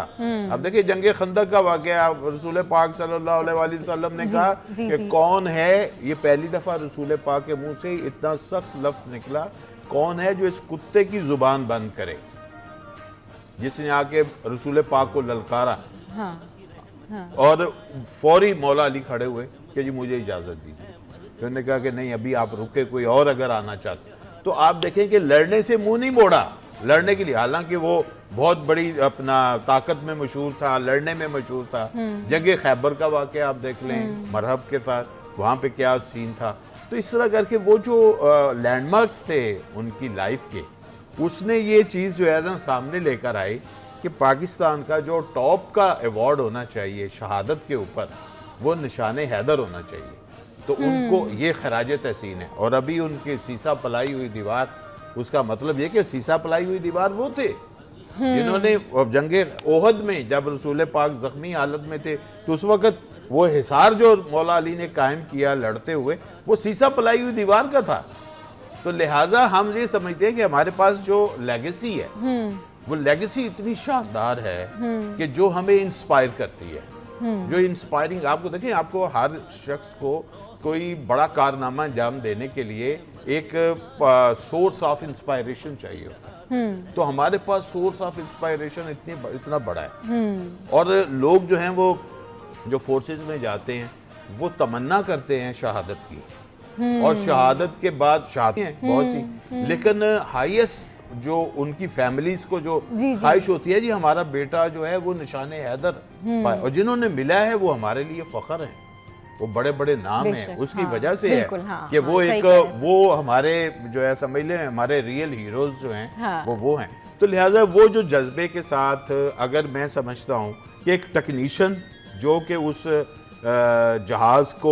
अब देखिए जंगे खंदक का वाकया, रसूल पाक सल्लल्लाहु अलैहि वसल्लम ने कहा कि कौन है, ये पहली दफा रसूल पाक के मुंह से इतना सख्त लफ्ज निकला, कौन है जो इस कुत्ते की जुबान बंद करे, जिसने आके रसूल पाक को ललकारा। और फौरी मौला अली खड़े हुए कि जी मुझे इजाजत दीजिए। तो उन्होंने कहा कि नहीं अभी आप रुके, कोई और अगर आना चाहते। तो आप देखें कि लड़ने से मुंह नहीं मोड़ा, लड़ने के लिए, हालांकि वो बहुत बड़ी अपना ताकत में मशहूर था, लड़ने में मशहूर था। जंगे खैबर का वाकया आप देख लें मरहब के साथ, वहाँ पे क्या सीन था। तो इस तरह करके वो जो लैंडमार्क्स थे उनकी लाइफ के, उसने ये चीज़ जो है ना सामने लेकर आई कि पाकिस्तान का जो टॉप का अवार्ड होना चाहिए शहादत के ऊपर, वो निशान हैदर होना चाहिए। तो उनको ये खराज तहसीन है। और अभी उनकी सीसा पलाई हुई दीवार, उसका मतलब ये कि सीसा पलाई हुई दीवार वो थे जिन्होंने जंगे ओहद में जब रसूल पाक जख्मी हालत में थे, तो उस वक़्त वो हिसार जो मौला अली ने कायम किया लड़ते हुए, वो सीसा पलाई हुई दीवार का था। तो लिहाजा हम ये समझते हैं कि हमारे पास जो लेगेसी है वो लेगेसी इतनी शानदार है कि जो हमें इंस्पायर करती है। जो इंस्पायरिंग, आपको देखें, आपको हर शख्स को कोई बड़ा कारनामा अंजाम देने के लिए एक सोर्स ऑफ इंस्पायरेशन चाहिए होता है। तो हमारे पास सोर्स ऑफ इंस्पायरेशन इतना बड़ा है। और लोग जो हैं वो जो फोर्सेस में जाते हैं वो तमन्ना करते हैं शहादत की, और शहादत के बाद शहादत हैं बहुत सी, लेकिन हाईएस्ट जो उनकी फैमिलीज को जो ख्वाहिश होती है जी हमारा बेटा जो है वो निशान हैदर पाए, और जिन्होंने मिला है वो हमारे लिए फख्र हैं, वो बड़े बड़े नाम हैं। उसकी वजह से है कि वो एक वो हमारे जो है समझ लें हमारे रियल हीरोज जो हैं वो हैं। तो लिहाजा वो जो जज्बे के साथ, अगर मैं समझता हूँ कि एक टेक्नीशियन जो कि उस जहाज को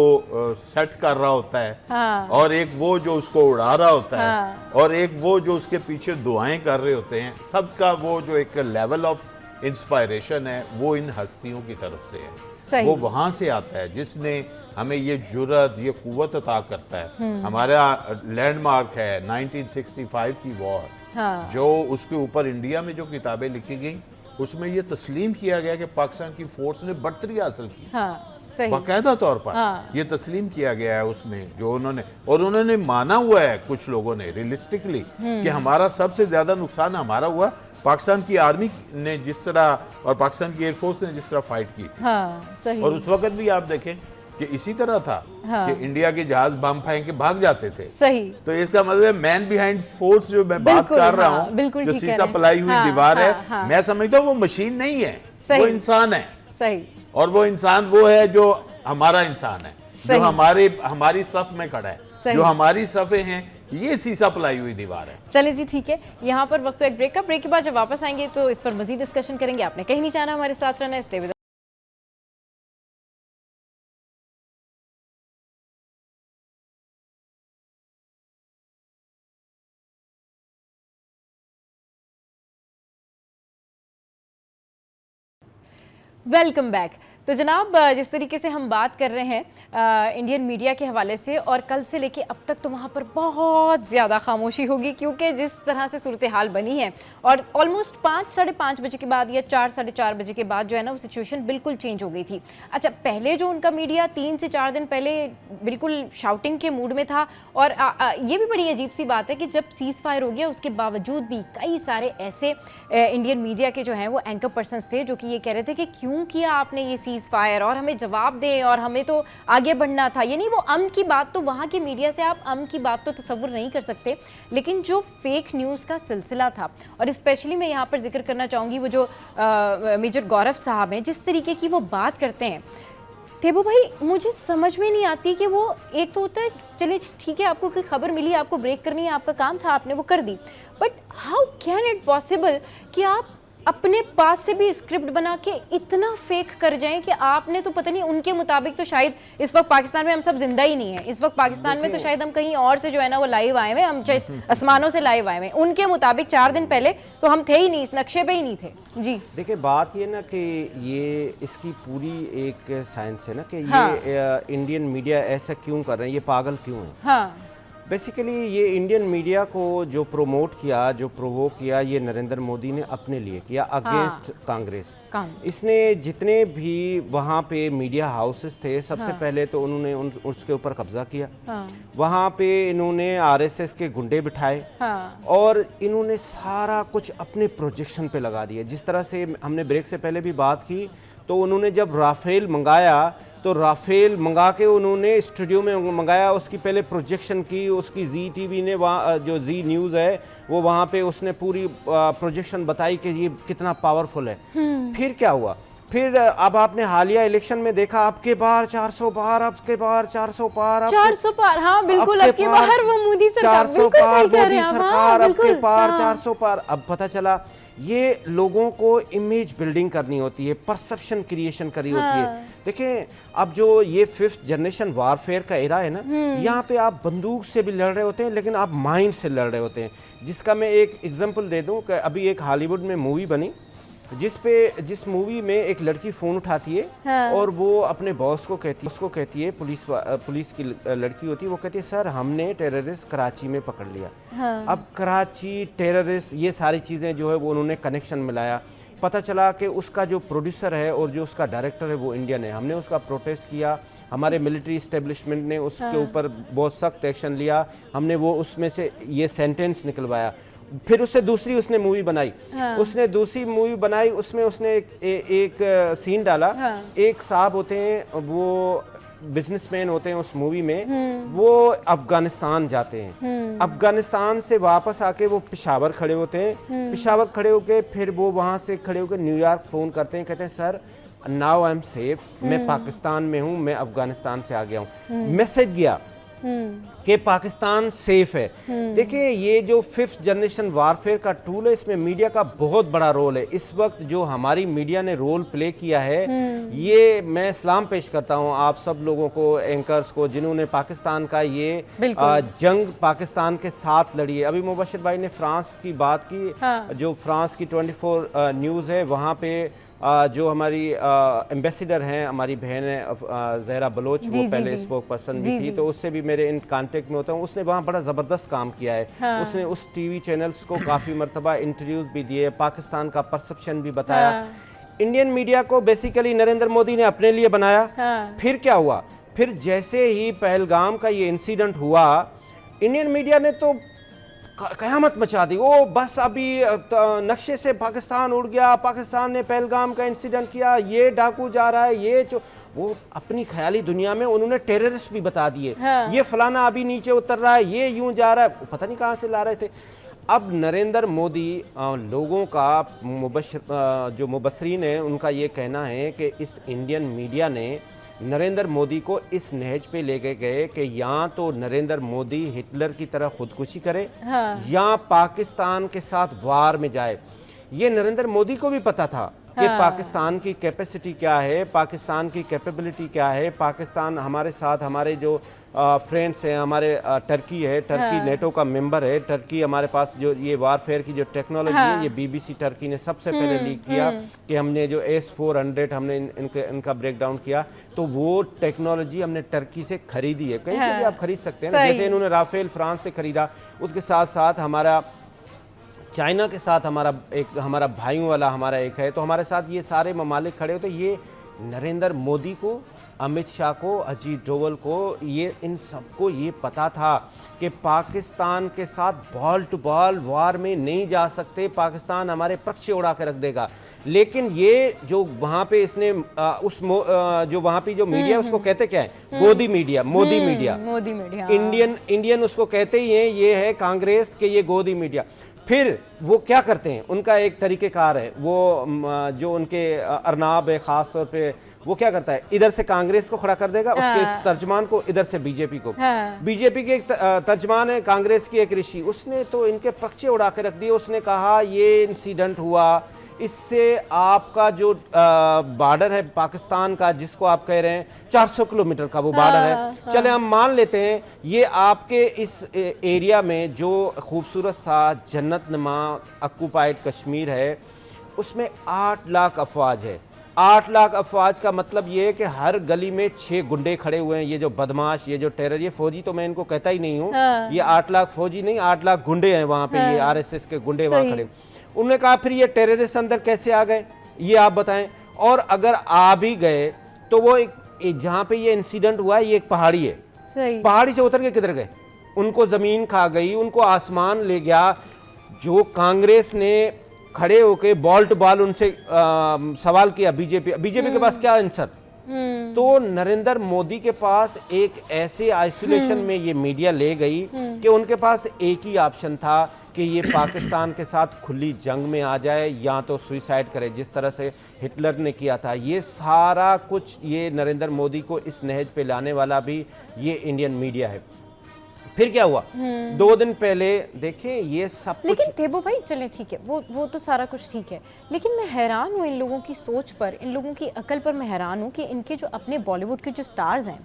सेट कर रहा होता है, और एक वो जो उसको उड़ा रहा होता है, और एक वो जो उसके पीछे दुआएं कर रहे होते हैं, सबका वो जो एक लेवल ऑफ इंस्पायरेशन है वो इन हस्तियों की तरफ से है। वो वहाँ से आता है जिसने हमें ये जुर्रत, ये कुव्वत अता करता है। हमारा लैंडमार्क है 1965 की वॉर, जो उसके ऊपर इंडिया में जो किताबें लिखी गई उसमें ये तस्लीम किया गया कि पाकिस्तान की फोर्स ने बढ़तरी हासिल की। बाकायदा तौर पर ये तस्लीम किया गया है उसमें जो उन्होंने, और उन्होंने माना हुआ है कुछ लोगों ने रियलिस्टिकली कि हमारा सबसे ज्यादा नुकसान हमारा हुआ पाकिस्तान की आर्मी ने जिस तरह और पाकिस्तान की एयरफोर्स ने जिस तरह फाइट की थी। और उस वक्त भी आप देखें कि इसी तरह था कि इंडिया के जहाज बम फेंक के भाग जाते थे। सही। तो इसका मतलब मैन बिहाइंड फोर्स जो मैं बात कर रहा हूँ, जो सीसा पलाई हुई दीवार है, मैं समझता हूँ वो मशीन नहीं है, वो इंसान है। सही। और वो इंसान वो है जो हमारा इंसान है, जो हमारी सफ में खड़ा है, जो हमारी सफ़े हैं, ये सीसा पलाई हुई दीवार है। चलिए जी ठीक है, यहाँ पर वक्त एक ब्रेक का, ब्रेक के बाद जब वापस आएंगे तो इस पर मजीद डिस्कशन करेंगे। आपने कहीं नहीं जाना, हमारे साथ रहना है, स्टे विद। Welcome back. तो जनाब जिस तरीके से हम बात कर रहे हैं इंडियन मीडिया के हवाले से, और कल से लेके अब तक तो वहाँ पर बहुत ज़्यादा खामोशी होगी, क्योंकि जिस तरह से सूरत हाल बनी है, और ऑलमोस्ट 5 साढ़े 5 बजे के बाद या 4 साढ़े 4 बजे के बाद जो है ना वो सिचुएशन बिल्कुल चेंज हो गई थी। अच्छा, पहले जो उनका मीडिया 3 से 4 दिन पहले बिल्कुल शाउटिंग के मूड में था, और ये भी बड़ी अजीब सी बात है कि जब सीज़ फायर हो गया उसके बावजूद भी कई सारे ऐसे इंडियन मीडिया के जो हैं वो एंकर पर्सन्स थे जो कि ये कह रहे थे कि क्यों किया आपने ये सीज़ फायर, और हमें जवाब दें, और हमें तो आगे बढ़ना था। यानी वो अमन की बात, तो वहाँ की मीडिया से आप अमन की बात तो तसव्वुर नहीं कर सकते, लेकिन जो फेक न्यूज़ का सिलसिला था, और स्पेशली मैं यहाँ पर जिक्र करना चाहूँगी वो जो मेजर गौरव साहब हैं, जिस तरीके की वो बात करते हैं। थेबू भाई, मुझे समझ में नहीं आती कि वो, एक तो होता है चलिए ठीक है आपको कोई खबर मिली, आपको ब्रेक करनी है, आपका काम था, आपने वो कर दी, but how can it possible कि आप अपने पास से भी स्क्रिप्ट बना के इतना फेक कर जाएं कि आपने तो पता नहीं, उनके मुताबिक तो शायद इस वक्त पाकिस्तान में हम सब जिंदा ही नहीं है, इस वक्त पाकिस्तान में तो शायद हम कहीं और से जो है ना वो लाइव आए हुए, हम आसमानों से लाइव आए हुए। उनके मुताबिक 4 दिन पहले तो हम थे ही नहीं, इस नक्शे पे ही नहीं थे। जी देखिए, बात ये ना कि ये इसकी पूरी एक साइंस है ना कि ये इंडियन मीडिया ऐसा क्यों कर रहे हैं, ये पागल क्यों है। बेसिकली ये इंडियन मीडिया को जो प्रमोट किया, जो प्रोवोक किया, ये नरेंद्र मोदी ने अपने लिए किया अगेंस्ट कांग्रेस। इसने जितने भी वहाँ पे मीडिया हाउसेस थे, सबसे पहले तो उन्होंने उसके ऊपर कब्जा किया। वहाँ पे इन्होंने आरएसएस के गुंडे बिठाए और इन्होंने सारा कुछ अपने प्रोजेक्शन पे लगा दिया। जिस तरह से हमने ब्रेक से पहले भी बात की, तो उन्होंने जब राफेल मंगाया तो राफेल मंगा के उन्होंने स्टूडियो में मंगाया, उसकी पहले प्रोजेक्शन की, उसकी जी टीवी ने वहाँ जो जी न्यूज़ है वो वहाँ पे उसने पूरी प्रोजेक्शन बताई कि ये कितना पावरफुल है। फिर क्या हुआ, फिर अब आपने हालिया इलेक्शन में देखा, आपके बार 400 पार, आपके बार 400 पार, 400 पार, हाँ बिल्कुल, आपके बार वो मोदी सरकार, 400 पार मोदी सरकार, आपके पार 400 पार। अब पता चला ये लोगों को इमेज बिल्डिंग करनी होती है, परसेप्शन क्रिएशन करनी होती है। देखिए अब जो ये 5th जनरेशन वारफेयर का एरा है ना, यहाँ पे आप बंदूक से भी लड़ रहे होते हैं, लेकिन आप माइंड से लड़ रहे होते हैं। जिसका मैं एक एग्जांपल दे दूं कि अभी एक हॉलीवुड में मूवी बनी जिस मूवी में एक लड़की फ़ोन उठाती है और वो अपने बॉस को कहती है, पुलिस की लड़की होती है, वो कहती है सर हमने टेररिस्ट कराची में पकड़ लिया। अब कराची टेररिस्ट ये सारी चीज़ें जो है वो उन्होंने कनेक्शन मिलाया। पता चला कि उसका जो प्रोड्यूसर है और जो उसका डायरेक्टर है वो इंडियन है। हमने उसका प्रोटेस्ट किया, हमारे मिलिट्री इस्टेब्लिशमेंट ने उसके ऊपर बहुत सख्त एक्शन लिया, हमने वो उसमें से ये सेंटेंस निकलवाया। फिर उससे दूसरी उसने मूवी बनाई, उसने दूसरी मूवी बनाई, उसमें उसने एक सीन डाला। एक साहब होते हैं, वो बिजनेसमैन होते हैं उस मूवी में, वो अफगानिस्तान जाते हैं, अफगानिस्तान से वापस आके वो पेशावर खड़े होते हैं, पेशावर खड़े होके फिर वो वहाँ से खड़े होकर न्यूयॉर्क फ़ोन करते हैं, कहते हैं sir now I am safe, मैं पाकिस्तान में हूँ, मैं अफगानिस्तान से आ गया हूँ। मैसेज गया कि पाकिस्तान सेफ है। देखिए ये जो 5th जनरेशन वारफेयर का टूल है, इसमें मीडिया का बहुत बड़ा रोल है। इस वक्त जो हमारी मीडिया ने रोल प्ले किया है, ये मैं सलाम पेश करता हूँ आप सब लोगों को, एंकर्स को, जिन्होंने पाकिस्तान का ये जंग पाकिस्तान के साथ लड़ी है। अभी मुबशिर भाई ने फ्रांस की बात की, जो फ्रांस की 24 न्यूज़ है, वहाँ पे जो हमारी एम्बेसडर हैं, हमारी बहन है जहरा बलोच, वो पहले स्पोक पर्सन भी थी, तो उससे भी मेरे इन कांटेक्ट में होता हूँ। उसने वहाँ बड़ा ज़बरदस्त काम किया है। उसने उस टीवी चैनल्स को काफ़ी मरतबा इंटरव्यूज़ भी दिए, पाकिस्तान का परसेप्शन भी बताया। इंडियन मीडिया को बेसिकली नरेंद्र मोदी ने अपने लिए बनाया। फिर क्या हुआ, फिर जैसे ही पहलगाम का ये इंसिडेंट हुआ, इंडियन मीडिया ने तो कयामत मचा दी। वो बस अभी नक्शे से पाकिस्तान उड़ गया, पाकिस्तान ने पहलगाम का इंसिडेंट किया, ये डाकू जा रहा है, ये वो अपनी ख्याली दुनिया में उन्होंने टेररिस्ट भी बता दिए। ये फलाना अभी नीचे उतर रहा है, ये यूं जा रहा है, पता नहीं कहाँ से ला रहे थे। अब नरेंद्र मोदी लोगों का जो मुबसरीन है उनका ये कहना है कि इस इंडियन मीडिया ने नरेंद्र मोदी को इस नहज पे लेके गए कि या तो नरेंद्र मोदी हिटलर की तरह खुदकुशी करे या पाकिस्तान के साथ वार में जाए। ये नरेंद्र मोदी को भी पता था कि पाकिस्तान की कैपेसिटी क्या है, पाकिस्तान की कैपेबिलिटी क्या है। पाकिस्तान हमारे साथ, हमारे जो फ्रेंड्स हैं, हमारे टर्की है, टर्की नेटो का मेंबर है, टर्की हमारे पास जो ये वारफेयर की जो टेक्नोलॉजी है, ये बीबीसी टर्की ने सबसे पहले लीक किया कि हमने जो S-400 हमने इनका ब्रेक डाउन किया, तो वो टेक्नोलॉजी हमने टर्की से खरीदी है। कहीं से भी आप खरीद सकते हैं ना, जैसे इन्होंने राफेल फ्रांस से खरीदा, उसके साथ साथ हमारा चाइना के साथ हमारा भाइयों वाला हमारा एक है, तो हमारे साथ ये सारे ममालिक खड़े होते। ये नरेंद्र मोदी को, अमित शाह को, अजीत डोवल को, ये इन सबको ये पता था कि पाकिस्तान के साथ बॉल टू बॉल वार में नहीं जा सकते, पाकिस्तान हमारे पक्ष उड़ा के रख देगा। लेकिन ये जो वहाँ पे इसने जो वहाँ पे जो मीडिया उसको कहते क्या है, Modi media, Modi media, Indian उसको कहते ही हैं, ये है कांग्रेस के ये गोदी मीडिया। फिर वो क्या करते हैं, उनका एक तरीक़ेकार है, वो जो उनके अरनाब है ख़ास तौर पे, वो क्या करता है, इधर से कांग्रेस को खड़ा कर देगा, उसके तर्जमान को, इधर से बीजेपी को। बीजेपी के एक तर्जमान है, कांग्रेस की एक ऋषि, उसने तो इनके पक्षे उड़ा के रख दिए। उसने कहा ये इंसिडेंट हुआ, इससे आपका जो बॉर्डर है पाकिस्तान का, जिसको आप कह रहे हैं 400 किलोमीटर का वो बॉर्डर है, चले हम मान लेते हैं ये आपके इस एरिया में जो खूबसूरत सा जन्नत नुमा ऑक्युपाइड कश्मीर है, उसमें 8 लाख अफवाज है। 8 लाख अफवाज का मतलब ये है कि हर गली में 6 गुंडे खड़े हुए हैं। ये जो बदमाश, ये जो टेरर, ये फौजी तो मैं इनको कहता ही नहीं हूँ। ये 8 लाख फौजी नहीं, 8 लाख गुंडे हैं वहाँ पे। ये आरएसएस के गुंडे वहाँ खड़े। उन्होंने कहा फिर ये टेररिस्ट अंदर कैसे आ गए, ये आप बताएं। और अगर आ भी गए तो वो एक जहाँ पे ये इंसिडेंट हुआ है, ये एक पहाड़ी है, पहाड़ी से उतर के किधर गए? उनको जमीन खा गई, उनको आसमान ले गया। जो कांग्रेस ने खड़े होके बॉल टू बॉल उनसे सवाल किया, बीजेपी के पास क्या आंसर? तो नरेंद्र मोदी के पास एक ऐसे आइसोलेशन में ये मीडिया ले गई कि उनके पास एक ही ऑप्शन था कि ये पाकिस्तान के साथ खुली जंग में आ जाए या तो सुसाइड करे, जिस तरह से हिटलर ने किया था। ये सारा कुछ ये नरेंद्र मोदी को इस नहज पे लाने वाला भी ये इंडियन मीडिया है। फिर क्या हुआ? 2 दिन पहले देखें ये सब कुछ। लेकिन देबो भाई चलें ठीक है, वो तो सारा कुछ ठीक है, लेकिन मैं हैरान हूँ इन लोगों की सोच पर, इन लोगों की अकल पर मैं हैरान हूँ कि इनके जो अपने बॉलीवुड के जो स्टार्स हैं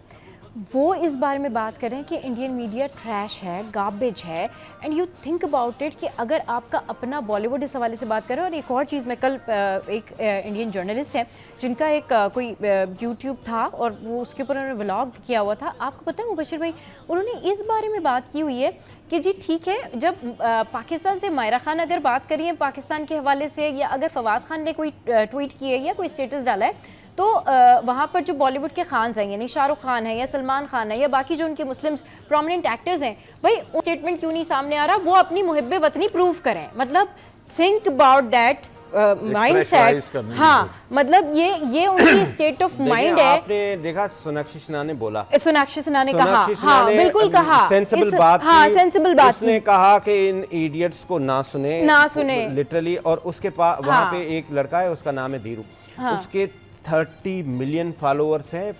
वो इस बारे में बात करें कि इंडियन मीडिया ट्रैश है, गार्बेज है। And you think about it कि अगर आपका अपना बॉलीवुड इस हवाले से बात करें। और एक और चीज़, मैं कल एक इंडियन जर्नलिस्ट है जिनका एक कोई यूट्यूब था और वो उसके ऊपर उन्होंने व्लॉग किया हुआ था। आपको पता है मुबशिर भाई, उन्होंने इस बारे में बात की हुई है कि जी ठीक है, जब पाकिस्तान से मायरा खान अगर बात करिए पाकिस्तान के हवाले से, या अगर फवाद खान ने कोई ट्वीट की है या कोई स्टेटस डाला है, तो वहाँ पर जो बॉलीवुड के खान हैं, यानी शाहरुख खान है या सलमान खान है या बाकी जो उनके मुस्लिम प्रोमिनेंट एक्टर्स हैं, भाई वो स्टेटमेंट क्यों नहीं सामने आ रहा? वो अपनी मुहिब्बे वतनी प्रूव करें। मतलब थिंक अबाउट दैट माइंडसेट। हाँ, मतलब ये उनकी स्टेट ऑफ माइंड है। आपने देखा सोनाक्षी सिन्हा ने बोला, सोनाक्षी सिन्हा ने कहा, हाँ बिल्कुल कहा, सेंसिबल बात, हाँ सेंसिबल बात। उसने कहा कि इन इडियट्स को ना सुने लिटरली। और उसके पास वहाँ पे एक लड़का है, उसका नाम है धीरू, उसके 30 मिलियन फॉलोअर्स हैं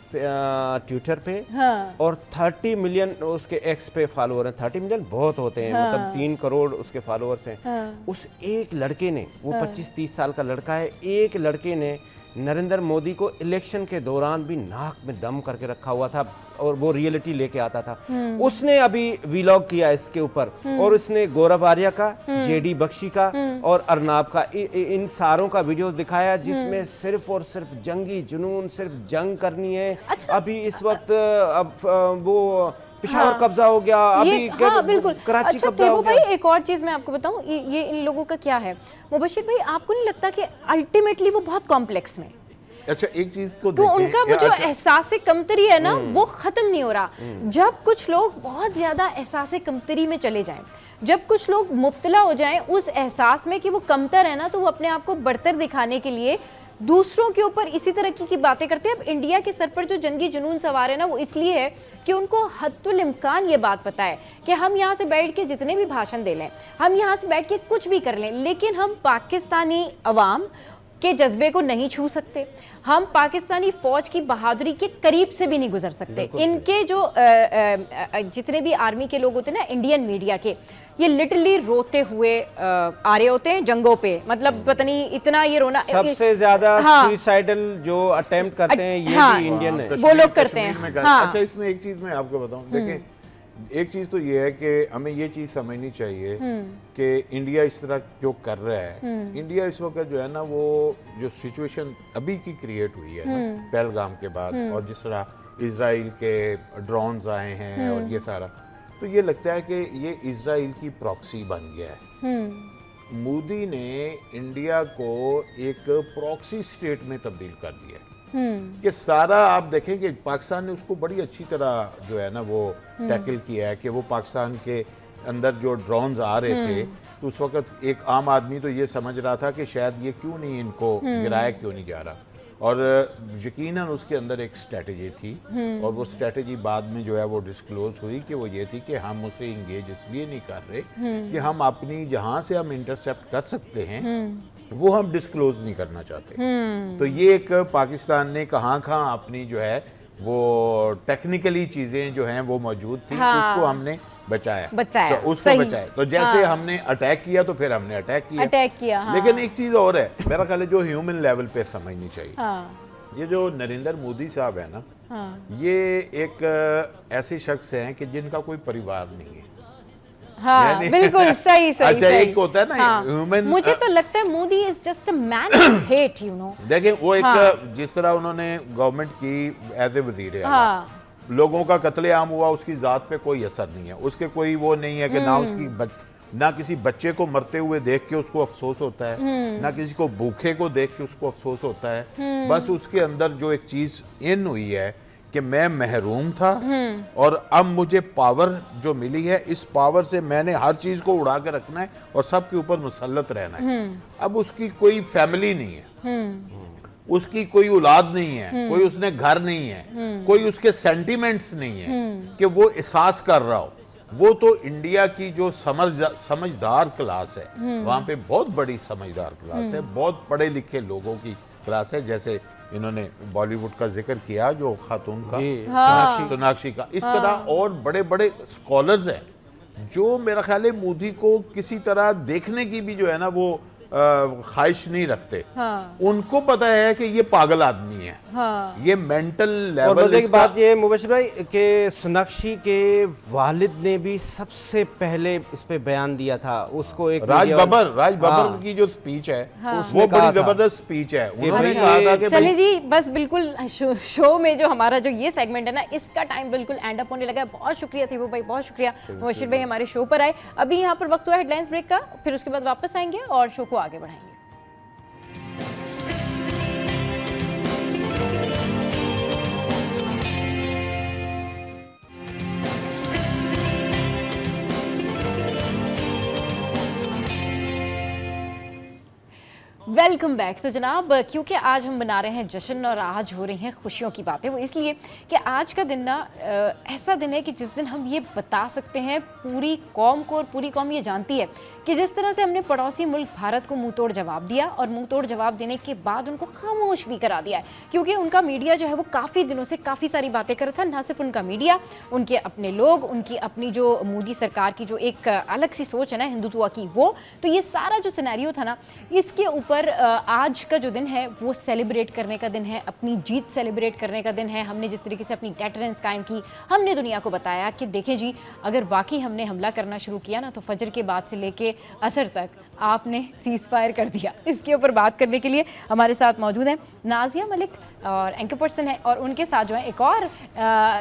ट्विटर पे, और 30 मिलियन उसके एक्स पे फॉलोअर हैं। 30 मिलियन बहुत होते हैं, मतलब 3 करोड़ उसके फॉलोअर्स हैं। उस एक लड़के ने, वो 25-30 साल का लड़का है, एक लड़के ने नरेंद्र मोदी को इलेक्शन के दौरान भी नाक में दम करके रखा हुआ था और वो रियलिटी लेके आता था। उसने अभी व्लॉग किया इसके ऊपर, और उसने गौरव आर्या का, जेडी बख्शी का और अर्नाब का, इन सारों का वीडियो दिखाया जिसमें सिर्फ और सिर्फ जंगी जुनून, सिर्फ जंग करनी है। अच्छा, अभी इस वक्त अब वो पिशावर कब्जा हो गया, अभी बिल्कुल कराची अच्छा, कब्जा हो गया। भाई एक और चीज मैं आपको बताऊं, ये इन लोगों का क्या है मुबशिर भाई, आपको नहीं लगता कि अल्टीमेटली वो बहुत कॉम्प्लेक्स में? अच्छा, एक चीज को तो उनका वो जो एहसास कमतरी है ना, वो खत्म नहीं हो रहा। जब कुछ लोग बहुत ज्यादा एहसास कमतरी में चले जाएं, जब कुछ लोग मुब्तला हो जाएं उस एहसास में कि वो कमतर है ना, तो वो अपने आप को बढ़तर दिखाने के लिए दूसरों के ऊपर इसी तरह की बातें करते हैं। अब इंडिया के सर पर जो जंगी जुनून सवार है ना, वो इसलिए है कि उनको हद्दुल इम्कान ये बात पता है कि हम यहाँ से बैठ के जितने भी भाषण दे लें, हम यहाँ से बैठ के कुछ भी कर लें, लेकिन हम पाकिस्तानी अवाम के जज्बे को नहीं छू सकते, हम पाकिस्तानी फौज की बहादुरी के करीब से भी नहीं गुजर सकते। इनके जो जितने भी आर्मी के लोग होते हैं ना, इंडियन मीडिया के, ये लिटरली रोते हुए आ रहे होते हैं जंगों पे। मतलब पता नहीं इतना ये रोना, सबसे ज्यादा सुसाइडल जो अटेम्प्ट करते हैं ये भी इंडियन है, वो लोग करते हैं। अच्छा, इसमें एक चीज मैं आपको बताऊं, देखें एक चीज तो ये है कि हमें ये चीज समझनी चाहिए कि इंडिया इस तरह जो कर रहा है, इंडिया इस वक्त जो है ना, वो जो सिचुएशन अभी की क्रिएट हुई है ना पहलगाम के बाद, और जिस तरह इजराइल के ड्रोन्स आए हैं और ये सारा, तो ये लगता है कि ये इजराइल की प्रॉक्सी बन गया है। मोदी ने इंडिया को एक प्रॉक्सी स्टेट में तब्दील कर दिया है कि सारा आप देखें कि पाकिस्तान ने उसको बड़ी अच्छी तरह जो है ना वो टैकल किया है कि वो पाकिस्तान के अंदर जो ड्रोन्स आ रहे थे, तो उस वक्त एक आम आदमी तो ये समझ रहा था कि शायद ये क्यों नहीं इनको गिराया क्यों नहीं जा रहा, और यकीनन उसके अंदर एक स्ट्रेटजी थी, और वो स्ट्रेटजी बाद में जो है वो डिस्क्लोज हुई कि वो ये थी कि हम उसे इंगेज इसलिए नहीं कर रहे कि हम अपनी जहाँ से हम इंटरसेप्ट कर सकते हैं वो हम डिस्क्लोज नहीं करना चाहते। तो ये एक पाकिस्तान ने कहाँ अपनी जो है वो टेक्निकली चीजें जो हैं वो मौजूद थी, उसको हमने बचाया तो उसको बचाया। तो जैसे हमने अटैक किया तो फिर हमने अटैक किया। लेकिन एक चीज और है मेरा ख्याल है जो ह्यूमन लेवल पे समझनी चाहिए। ये जो नरेंद्र मोदी साहब है ना, ये एक ऐसे शख्स हैं कि जिनका कोई परिवार नहीं है। हाँ, बिल्कुल सही सही अच्छा, सही। एक होता है ना हाँ, ह्यूमन, मुझे तो लगता है Modi is just a man hate, you know. देखिए वो एक हाँ। जिस तरह उन्होंने गवर्नमेंट की एज ए वजीर हाँ, लोगों का कत्लेआम हुआ, उसकी जात पे कोई असर नहीं है, उसके कोई वो नहीं है कि ना उसकी ना किसी बच्चे को मरते हुए देख के उसको अफसोस होता है, ना किसी को भूखे को देख के उसको अफसोस होता है। बस उसके अंदर जो एक चीज इन हुई है कि मैं महरूम था और अब मुझे पावर जो मिली है, इस पावर से मैंने हर चीज को उड़ा के रखना है और सबके ऊपर मुसल्लत रहना है। अब उसकी कोई फैमिली नहीं है, उसकी कोई औलाद नहीं है, कोई उसने घर नहीं है, कोई उसके सेंटिमेंट्स नहीं है कि वो एहसास कर रहा हो। वो तो इंडिया की जो समझदार क्लास है, वहाँ पे बहुत बड़ी समझदार क्लास है, बहुत पढ़े लिखे लोगों की क्लास है। जैसे इन्होंने बॉलीवुड का जिक्र किया, जो खातून का सोनाक्षी का, इस तरह और बड़े बड़े स्कॉलर्स हैं जो मेरा ख्याल है मोदी को किसी तरह देखने की भी जो है ना वो ख्वाहिश नहीं रखते। हाँ। उनको पता है कि ये पागल आदमी है। हाँ। ये मेंटल और लेवल बल्कि बात ये मुबशिर भाई कि सोनाक्षी के वालिद ने भी सबसे पहले इस पे बयान दिया था। उसको एक राज बब्बर की जो स्पीच है वो बड़ी जबरदस्त स्पीच है। उन्होंने कहा था कि चलिए जी, बस बिल्कुल शो में जो हमारा जो ये सेगमेंट है ना, इसका टाइम बिल्कुल एंड अप होने लगा है। बहुत शुक्रिया थीबू भाई, बहुत शुक्रिया मुबशिर भाई हमारे शो पर आए। अभी यहाँ पर वक्त हुआ हेडलाइंस ब्रेक का, फिर उसके बाद वापस आएंगे और शो को आगे बढ़ाएंगे। Welcome back. तो जनाब, क्योंकि आज हम मना रहे हैं जश्न और आज हो रही हैं खुशियों की बातें, वो इसलिए कि आज का दिन ना ऐसा दिन है कि जिस दिन हम ये बता सकते हैं पूरी कौम को, और पूरी कौम ये जानती है कि जिस तरह से हमने पड़ोसी मुल्क भारत को मुंह तोड़ जवाब दिया, और मुंह तोड़ जवाब देने के बाद उनको खामोश भी करा दिया है, क्योंकि उनका मीडिया जो है वो काफ़ी दिनों से काफ़ी सारी बातें कर रहा था। ना सिर्फ उनका मीडिया, उनके अपने लोग, उनकी अपनी जो मोदी सरकार की जो एक अलग सी सोच है ना हिंदुत्व की, वो तो ये सारा जो सिनेरियो था ना, इसके ऊपर आज का जो दिन है वो सेलिब्रेट करने का दिन है, अपनी जीत सेलिब्रेट करने का दिन है। हमने जिस तरीके से अपनी डेटरेंस कायम की, हमने दुनिया को बताया कि देखें जी, अगर वाकई हमने हमला करना शुरू किया ना तो फजर के बाद से लेके असर तक आपने सीज फायर कर दिया। इसके ऊपर बात करने के लिए हमारे साथ मौजूद हैं नाजिया मलिक, और एंकर पर्सन है, और उनके साथ जो है एक और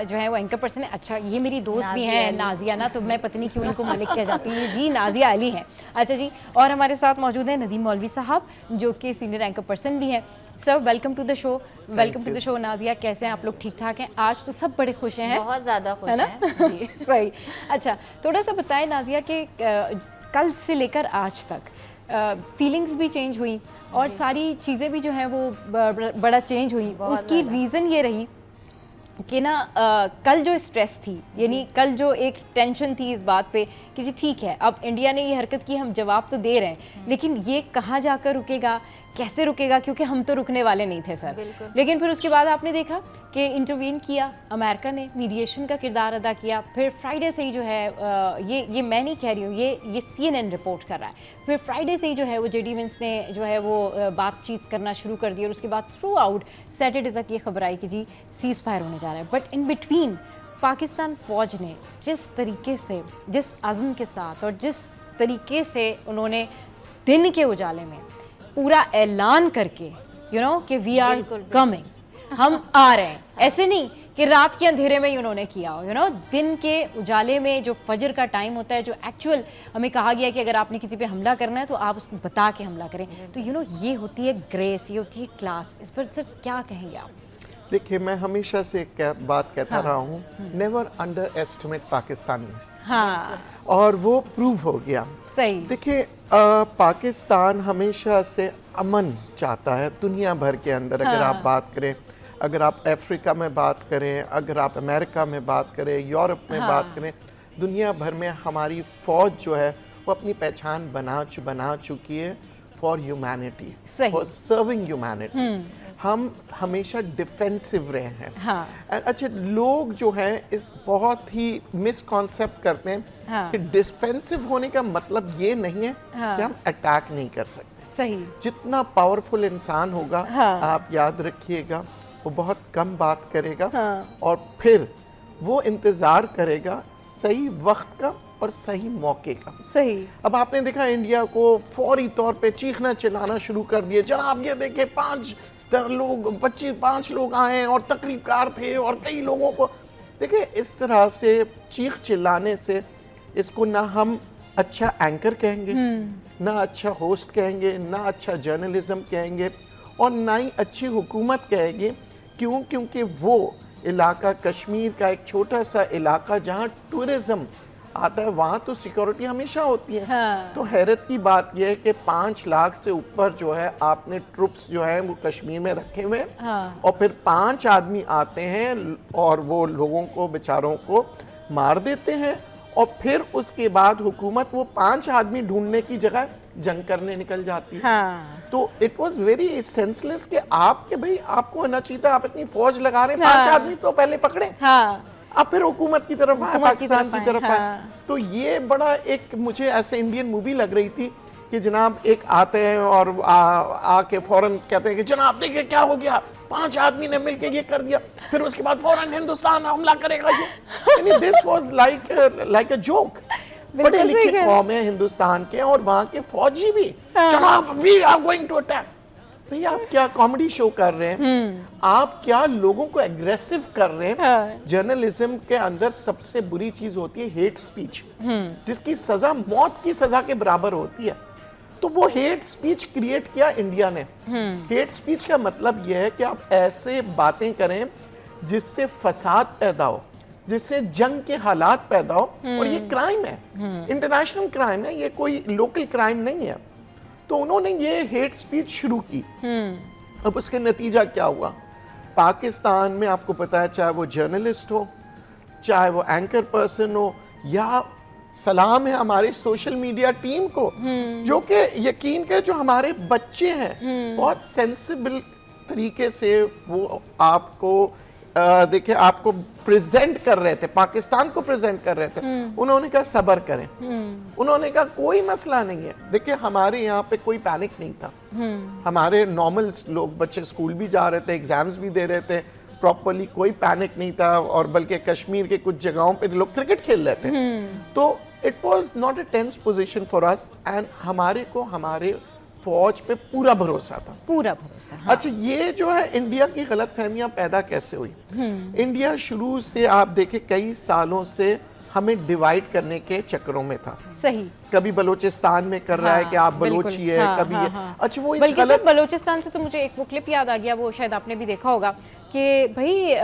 जो है वो एंकर पर्सन है। अच्छा, ये मेरी दोस्त भी हैं नाजिया ना, तो मैं पत्नी क्यों उनको मलिक कह जाती हूँ जी, नाजिया अली हैं। अच्छा जी, और हमारे साथ मौजूद हैं नदीम मौलवी साहब, जो कि सीनियर एंकर पर्सन भी हैं। Sir, welcome to the show. Welcome to the show. Nazia, कैसे हैं आप लोग? ठीक ठाक हैं? आज तो सब बड़े खुश हैं, बहुत ज़्यादा खुश है ना? हैं। सही। अच्छा, थोड़ा सा बताएं नाजिया कि कल से लेकर आज तक फीलिंग्स भी चेंज हुई और सारी चीज़ें भी जो हैं वो बड़ा चेंज हुई। उसकी रीज़न ये रही कि ना कल जो स्ट्रेस थी, यानी कल जो एक टेंशन थी इस बात पे कि जी ठीक है, अब इंडिया ने ये हरकत की, हम जवाब तो दे रहे हैं, लेकिन ये कहाँ जाकर रुकेगा, कैसे रुकेगा, क्योंकि हम तो रुकने वाले नहीं थे सर। लेकिन फिर उसके बाद आपने देखा कि इंटरवीन किया अमेरिका ने, मीडिएशन का किरदार अदा किया। फिर फ्राइडे से ही जो है ये मैं नहीं कह रही हूँ, ये CNN रिपोर्ट कर रहा है। फिर फ्राइडे से ही जो है वो JD Vance ने जो है वो बातचीत करना शुरू कर दी, और उसके बाद थ्रू आउट सैटरडे तक ये खबर आई कि जी सीज फायर होने जा रहा है। बट इन बिटवीन पाकिस्तान फ़ौज ने जिस तरीके से, जिस अज़्म के साथ और जिस तरीके से उन्होंने दिन के उजाले में पूरा ऐलान करके कि वी आर कमिंग, हम आ रहे हैं, ऐसे नहीं कि रात के अंधेरे में ही उन्होंने किया हो, दिन के उजाले में जो फजर का टाइम होता है, जो एक्चुअल हमें कहा गया कि अगर आपने किसी पे हमला करना है तो आप उसको बता के हमला करें। तो ये होती है ग्रेस, ये होती है क्लास। इस पर सर क्या कहेंगे आप? देखिए, मैं हमेशा से बात कहता रहा हूँ, नेवर अंडर एस्टिमेट पाकिस्तानीज़। हाँ, और वो प्रूव हो गया। सही। देखिए, पाकिस्तान हमेशा से अमन चाहता है दुनिया भर के अंदर। अगर आप बात करें, अगर आप अफ्रीका में बात करें, अगर आप अमेरिका में बात करें, यूरोप में बात करें, दुनिया भर में हमारी फ़ौज जो है वो अपनी पहचान बना चुकी है for humanity, for serving humanity. हम हमेशा डिफेंसिव रहे हैं। हाँ। अच्छा, लोग जो हैं इस बहुत ही मिसकॉन्सेप्ट करते हैं कि डिफेंसिव होने का मतलब ये नहीं है कि हम अटैक नहीं कर सकते। सही। जितना पावरफुल इंसान होगा, आप याद रखिएगा, वो बहुत कम बात करेगा और फिर वो इंतज़ार करेगा सही वक्त का और सही मौके का। सही। अब आपने देखा इंडिया को फौरी तौर पे चीखना चिल्लाना शुरू कर दिए, जनाब ये देखे 5 लोग आए और तकरीबकार थे और कई लोगों को। देखिए इस तरह से चीख चिल्लाने से इसको ना हम अच्छा एंकर कहेंगे, ना अच्छा होस्ट कहेंगे, ना अच्छा जर्नलिज्म कहेंगे और ना ही अच्छी हुकूमत कहेंगे। क्यों? क्योंकि वो इलाका कश्मीर का एक छोटा सा इलाका जहाँ टूरिज्म आता है, वहाँ तो सिक्योरिटी हमेशा होती है। हाँ। तो हैरत की बात यह है कि 5 लाख से ऊपर जो है आपने ट्रुप्स जो है वो कश्मीर में रखे हुए हैं। हाँ। और फिर 5 आदमी आते हैं और वो लोगों को बेचारों को मार देते हैं और फिर उसके बाद हुकूमत वो 5 आदमी ढूंढने की जगह जंग करने निकल जाती है। हाँ। तो इट वाज वेरी सेंसलेस कि आपके भाई आपको होना चाहिए था, आप इतनी फौज लगा रहे हैं, 5 आदमी तो पहले पकड़े, हाँ। अब फिर हुकूमत की तरफ आए, पाकिस्तान की तरफ आए। हाँ। तो ये बड़ा एक मुझे ऐसे इंडियन मूवी लग रही थी कि जनाब एक आते हैं और आके फौरन कहते हैं कि जनाब देखिए क्या हो गया, 5 आदमी ने मिलके ये कर दिया, फिर उसके बाद फौरन हिंदुस्तान हमला करेगा। ये this was like a joke. पढ़े लिखे कौम है हिंदुस्तान के और वहाँ के फौजी भी, जनाब we are going to attack. भैया आप क्या कॉमेडी शो कर रहे हैं, आप क्या लोगों को एग्रेसिव कर रहे हैं। जर्नलिज्म के अंदर सबसे बुरी चीज होती है हेट स्पीच, जिसकी सजा मौत की सजा के बराबर होती है। तो वो हेट स्पीच क्रिएट किया इंडिया ने। हेट स्पीच का मतलब यह है कि आप ऐसे बातें करें जिससे फसाद पैदा हो, जिससे जंग के हालात पैदा हो। और ये क्राइम है, इंटरनेशनल क्राइम है, ये कोई लोकल क्राइम नहीं है। तो उन्होंने ये हेट स्पीच शुरू की। अब उसके नतीजा क्या हुआ? पाकिस्तान में आपको पता है, चाहे वो जर्नलिस्ट हो, चाहे वो एंकर पर्सन हो, या सलाम है हमारे सोशल मीडिया टीम को, जो कि यकीन करें जो हमारे बच्चे हैं बहुत सेंसिबल तरीके से वो आपको देखिए आपको प्रेजेंट कर रहे थे, पाकिस्तान को प्रेजेंट कर रहे थे। उन्होंने कहा सब्र करें, उन्होंने कहा कोई मसला नहीं है। देखिए हमारे यहाँ पे कोई पैनिक नहीं था, हमारे नॉर्मल लोग बच्चे स्कूल भी जा रहे थे, एग्जाम्स भी दे रहे थे, प्रॉपरली कोई पैनिक नहीं था। और बल्कि कश्मीर के कुछ जगहों पे लोग क्रिकेट खेल रहे थे। तो it was not a tense position for us and हमारे को हमारे फौज पे पूरा भरोसा था, पूरा भरोसा। हाँ। अच्छा ये जो है इंडिया की गलतफहमियां पैदा कैसे हुई? इंडिया शुरू से आप देखें कई सालों से हमें डिवाइड करने के चक्करों में था। सही। कभी बलोचिस्तान में कर रहा है कि आप बलोची है, कभी अच्छा वो इस गलत बलोचिस्तान से तो मुझे एक वो क्लिप याद आ गया, वो शायद आपने भी देखा होगा कि भाई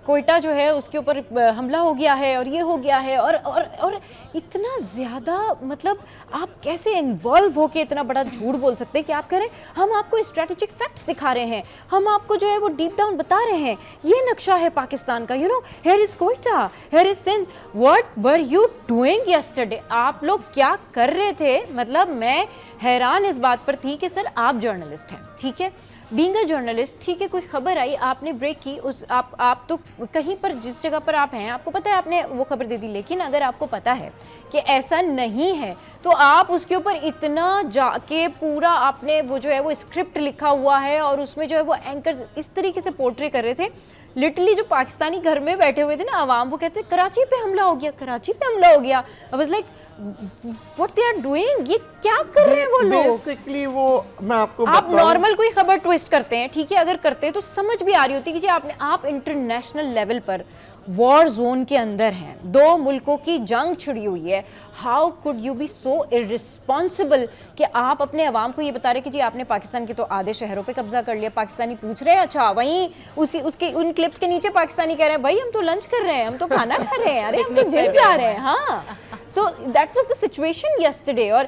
कोयटा जो है उसके ऊपर हमला हो गया है और ये हो गया है और इतना ज़्यादा, मतलब आप कैसे इन्वॉल्व होके इतना बड़ा झूठ बोल सकते हैं कि आप कह रहे हैं हम आपको स्ट्रेटेजिक फैक्ट्स दिखा रहे हैं, हम आपको जो है वो डीप डाउन बता रहे हैं, ये नक्शा है पाकिस्तान का, you know here is Quetta, here is Sindh, what were you doing yesterday? आप लोग क्या कर रहे थे? मतलब मैं हैरान इस बात पर थी कि सर आप जर्नलिस्ट हैं, ठीक है, बीइंग अ जर्नलिस्ट, ठीक है, कोई खबर आई, आपने ब्रेक की, उस आप तो कहीं पर जिस जगह पर आप हैं आपको पता है आपने वो खबर दे दी, लेकिन अगर आपको पता है कि ऐसा नहीं है तो आप उसके ऊपर इतना जाके पूरा आपने वो जो है वो स्क्रिप्ट लिखा हुआ है और उसमें जो है वो एंकर्स इस तरीके से पोर्ट्रे कर रहे थे। लिटरली जो पाकिस्तानी घर में बैठे हुए थे ना आवाम, वो कहते कराची पे हमला हो गया, कराची पे हमला हो गया। I was like what they are doing, ये क्या कर रहे हैं वो लोग? बेसिकली वो मैं आपको आप नॉर्मल कोई खबर ट्विस्ट करते हैं, ठीक है, अगर करते हैं तो समझ भी आ रही होती कि जी आप इंटरनेशनल लेवल पर वॉर जोन के अंदर हैं, 2 मुल्कों की जंग छिड़ी हुई है। How could you be so irresponsible कि आप अपने अवाम को ये बता रहे कि जी आपने पाकिस्तान के तो आधे शहरों पे कब्जा कर लिया। पाकिस्तानी पूछ रहे हैं, अच्छा वहीं उसके उन क्लिप्स के नीचे पाकिस्तानी कह रहे हैं भाई हम तो लंच कर रहे हैं, हम तो खाना खा रहे हैं, अरे हम तो जिम जा रहे हैं। हाँ, so that was the situation yesterday. और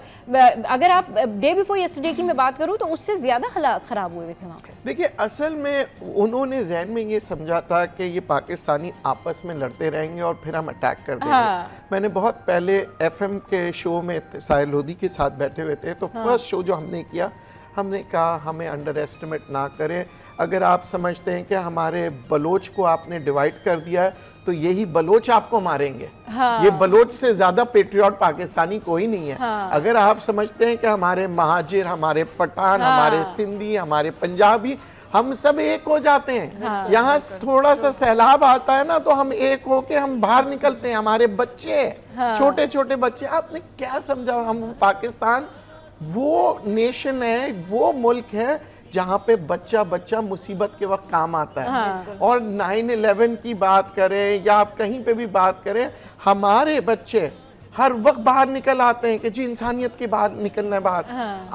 अगर आप डे बिफोर यस्टरडे की मैं बात करूं तो उससे ज्यादा हालात खराब हुए थे वहाँ पे। देखिए असल में उन्होंने जहन में ये समझा था कि ये पाकिस्तानी आपस में लड़ते रहेंगे और फिर हम अटैक कर देंगे। हाँ। मैंने बहुत पहले एफएम के शो में साहिल लोधी के साथ बैठे हुए थे, तो फर्स्ट शो जो हमने किया, हमने कहा हमें अंडर एस्टिमेट ना करें। अगर आप समझते हैं कि हमारे बलोच को आपने डिवाइड कर दिया है तो यही बलोच आपको मारेंगे। हाँ। ये बलोच से ज्यादा पेट्रियट पाकिस्तानी कोई नहीं है। हाँ। अगर आप समझते हैं कि हमारे महाजिर, हमारे पठान, हमारे सिंधी, हमारे पंजाबी हम सब एक हो जाते हैं। यहाँ थोड़ा सा सैलाब आता है ना तो हम एक होके हम बाहर निकलते हैं। हमारे बच्चे, छोटे छोटे बच्चे, आपने क्या समझा? हम पाकिस्तान वो नेशन है, वो मुल्क है जहाँ पे बच्चा बच्चा मुसीबत के वक्त काम आता है। और 9/11 की बात करें या आप कहीं पे भी बात करें, हमारे बच्चे हर वक्त बाहर निकल आते हैं कि जी इंसानियत के बाहर निकलना है बाहर।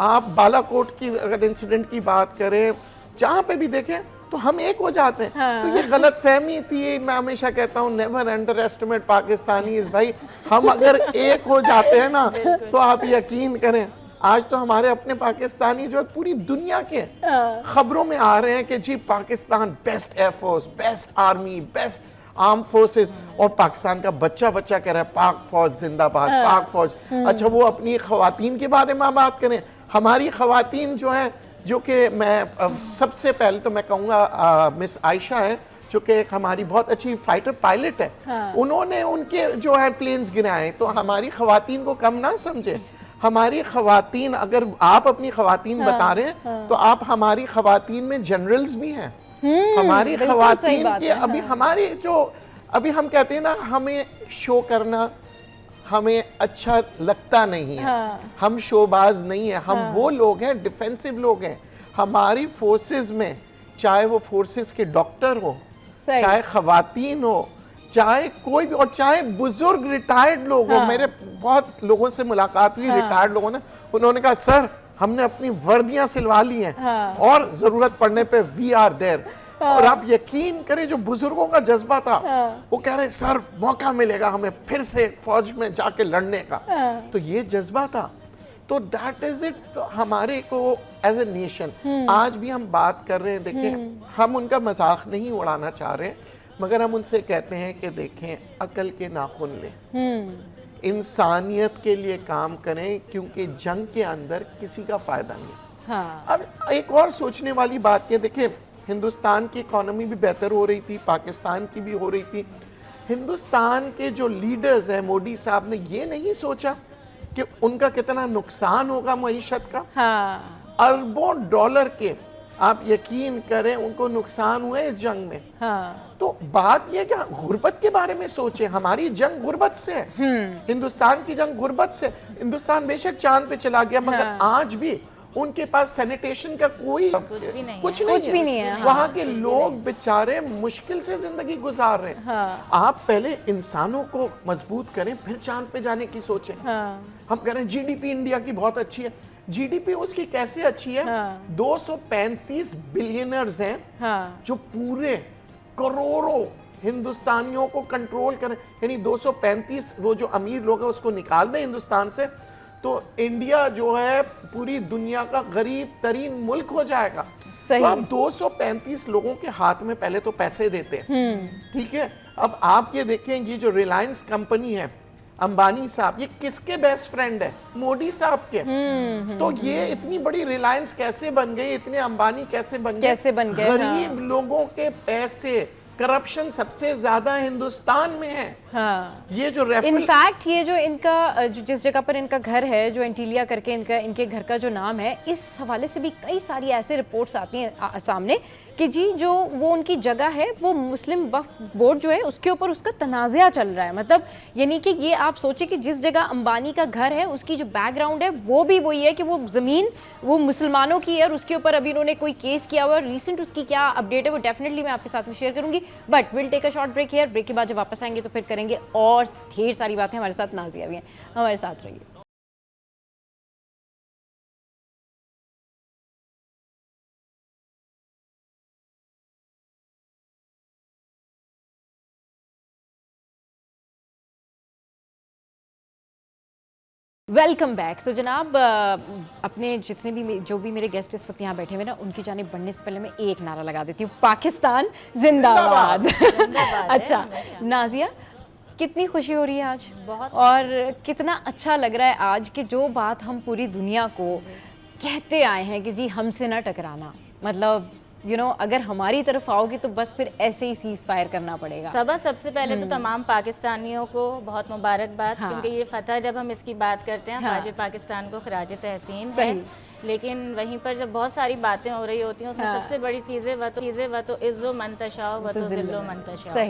आप बालाकोट की अगर इंसिडेंट की बात करें, जहाँ पे भी देखें तो हम एक हो जाते हैं। तो ये गलत फहमी थी। मैं हमेशा कहता हूँ नेवर अंडर एस्टिमेट पाकिस्तानीज़। भाई हम अगर एक हो जाते हैं ना तो आप यकीन करें, आज तो हमारे अपने पाकिस्तानी जो है पूरी दुनिया के खबरों में आ रहे हैं कि जी Pakistan best air force, best army, best arm forces. और पाकिस्तान का बच्चा बच्चा कह रहा है पाक फौज जिंदाबाद, पाक फौज। अच्छा, वो अपनी खवातीन के बारे में बात करें। हमारी खवातीन जो है, जो कि मैं सबसे पहले तो मैं कहूँगा मिस आयशा है, जो कि एक हमारी बहुत अच्छी फाइटर पायलट है। उन्होंने उनके जो है प्लेन्स गिराए। तो हमारी खवातीन को कम ना समझे। हमारी खवातीन, अगर आप अपनी खवातीन बता रहे हैं तो आप हमारी खवातीन में जनरल्स भी हैं। हमारी खवातीन के अभी हमारी जो अभी हम कहते हैं ना, हमें शो करना हमें अच्छा लगता नहीं है। हम शोबाज नहीं है। हम वो लोग हैं, डिफेंसिव लोग हैं। हमारी फोर्सेस में, चाहे वो फोर्सेस के डॉक्टर हो, चाहे खवातीन हो, चाहे कोई भी, और चाहे बुजुर्ग रिटायर्ड लोग हो। मेरे बहुत लोगों से मुलाकात हुई, रिटायर्ड लोगों ने, उन्होंने कहा सर हमने अपनी वर्दियां सिलवा ली हैं और जरूरत पड़ने पे वी आर देयर। और आप यकीन करें, जो बुजुर्गों का जज्बा था, वो कह रहे सर मौका मिलेगा हमें फिर से फौज में जाके लड़ने का। तो ये जज्बा था। तो दैट इज इट हमारे को एज ए नेशन। आज भी हम बात कर रहे हैं, देखें हम उनका मजाक नहीं उड़ाना चाह रहे, मगर हम उनसे कहते हैं कि देखें अकल के नाखून लें, इंसानियत के लिए काम करें, क्योंकि जंग के अंदर किसी का फायदा नहीं। अब एक और सोचने वाली बात है, देखिए हिंदुस्तान की इकोनॉमी भी बेहतर हो रही थी, पाकिस्तान की भी हो रही थी। हिंदुस्तान के जो लीडर्स हैं, मोदी साहब ने ये नहीं सोचा कि उनका कितना नुकसान होगा मईशत का। अरबों डॉलर के, आप यकीन करें, उनको नुकसान हुए इस जंग में। तो बात यह कि गुर्बत के बारे में सोचे। हमारी जंग गुर्बत से है, हिंदुस्तान की जंग गुर्बत से। हिंदुस्तान बेशक चांद पे चला गया, मगर आज भी उनके पास सैनिटेशन का कोई कुछ नहीं है। वहाँ के लोग बेचारे मुश्किल से जिंदगी गुजार रहे हैं। आप पहले इंसानों को मजबूत करें, फिर चांद पे जाने की सोचें। हम कह रहे हैं जीडीपी इंडिया की बहुत अच्छी है। जीडीपी उसकी कैसे अच्छी है? 235 बिलियनर्स हैं जो पूरे करोड़ों हिंदुस्तानियों को कंट्रोल करें। यानी 235 वो जो अमीर लोग हैं उसको निकाल दें हिंदुस्तान से, तो इंडिया जो है पूरी दुनिया का गरीब तरीन मुल्क हो जाएगा। तो आप 235 लोगों के हाथ में पहले तो पैसे देते हैं, ठीक है। अब आप ये देखें, ये जो रिलायंस कंपनी है, अंबानी साहब, ये किसके बेस्ट फ्रेंड है? मोदी साहब के। तो ये इतनी बड़ी रिलायंस कैसे बन गई, इतने अंबानी कैसे बन गए? गरीब लोगों के पैसे, करप्शन सबसे ज्यादा हिंदुस्तान में है। ये जो इनफैक्ट ये जो इनका जिस जगह पर इनका घर है, जो एंटीलिया करके इनके घर का जो नाम है, इस हवाले से भी कई सारी ऐसे रिपोर्ट्स आती हैं सामने कि जी जो वो उनकी जगह है, वो मुस्लिम वक्फ बोर्ड जो है उसके ऊपर उसका तनाज़ा चल रहा है। मतलब यानी कि ये आप सोचिए कि जिस जगह अंबानी का घर है, उसकी जो बैकग्राउंड है वो भी वही है कि वो ज़मीन वो मुसलमानों की है, और उसके ऊपर अभी इन्होंने कोई केस किया हुआ है। रिसेंट उसकी क्या अपडेट है वो डेफिनेटली मैं आपके साथ में शेयर करूंगी। But will take a short break here. Break के बाद जब वापस आएंगे तो फिर करेंगे और ढेर सारी बातें। हमारे साथ नाज़िया भी हैं, हमारे साथ रहिए। Welcome back. तो जनाब अपने जितने भी जो भी मेरे गेस्ट इस वक्त यहाँ बैठे हुए ना, उनकी जानिब बढ़ने से पहले मैं एक नारा लगा देती हूँ, पाकिस्तान जिंदाबाद। अच्छा नाज़िया, कितनी खुशी हो रही है आज, और कितना अच्छा लग रहा है आज कि जो बात हम पूरी दुनिया को कहते आए हैं कि जी हमसे ना टकराना, मतलब अगर हमारी तरफ आओगे तो बस फिर ऐसे ही सीज फायर करना पड़ेगा। सबसे पहले तो तमाम पाकिस्तानियों को बहुत मुबारकबाद, क्योंकि ये फतह जब हम इसकी बात करते हैं फ़ौज पाकिस्तान को खराज तहसीन है, लेकिन वहीं पर जब बहुत सारी बातें हो रही होती हैं उसमें सबसे बड़ी चीज़ें व तो इज़्ज़ो मंतशा व तो ज़िल्लो मंतशा,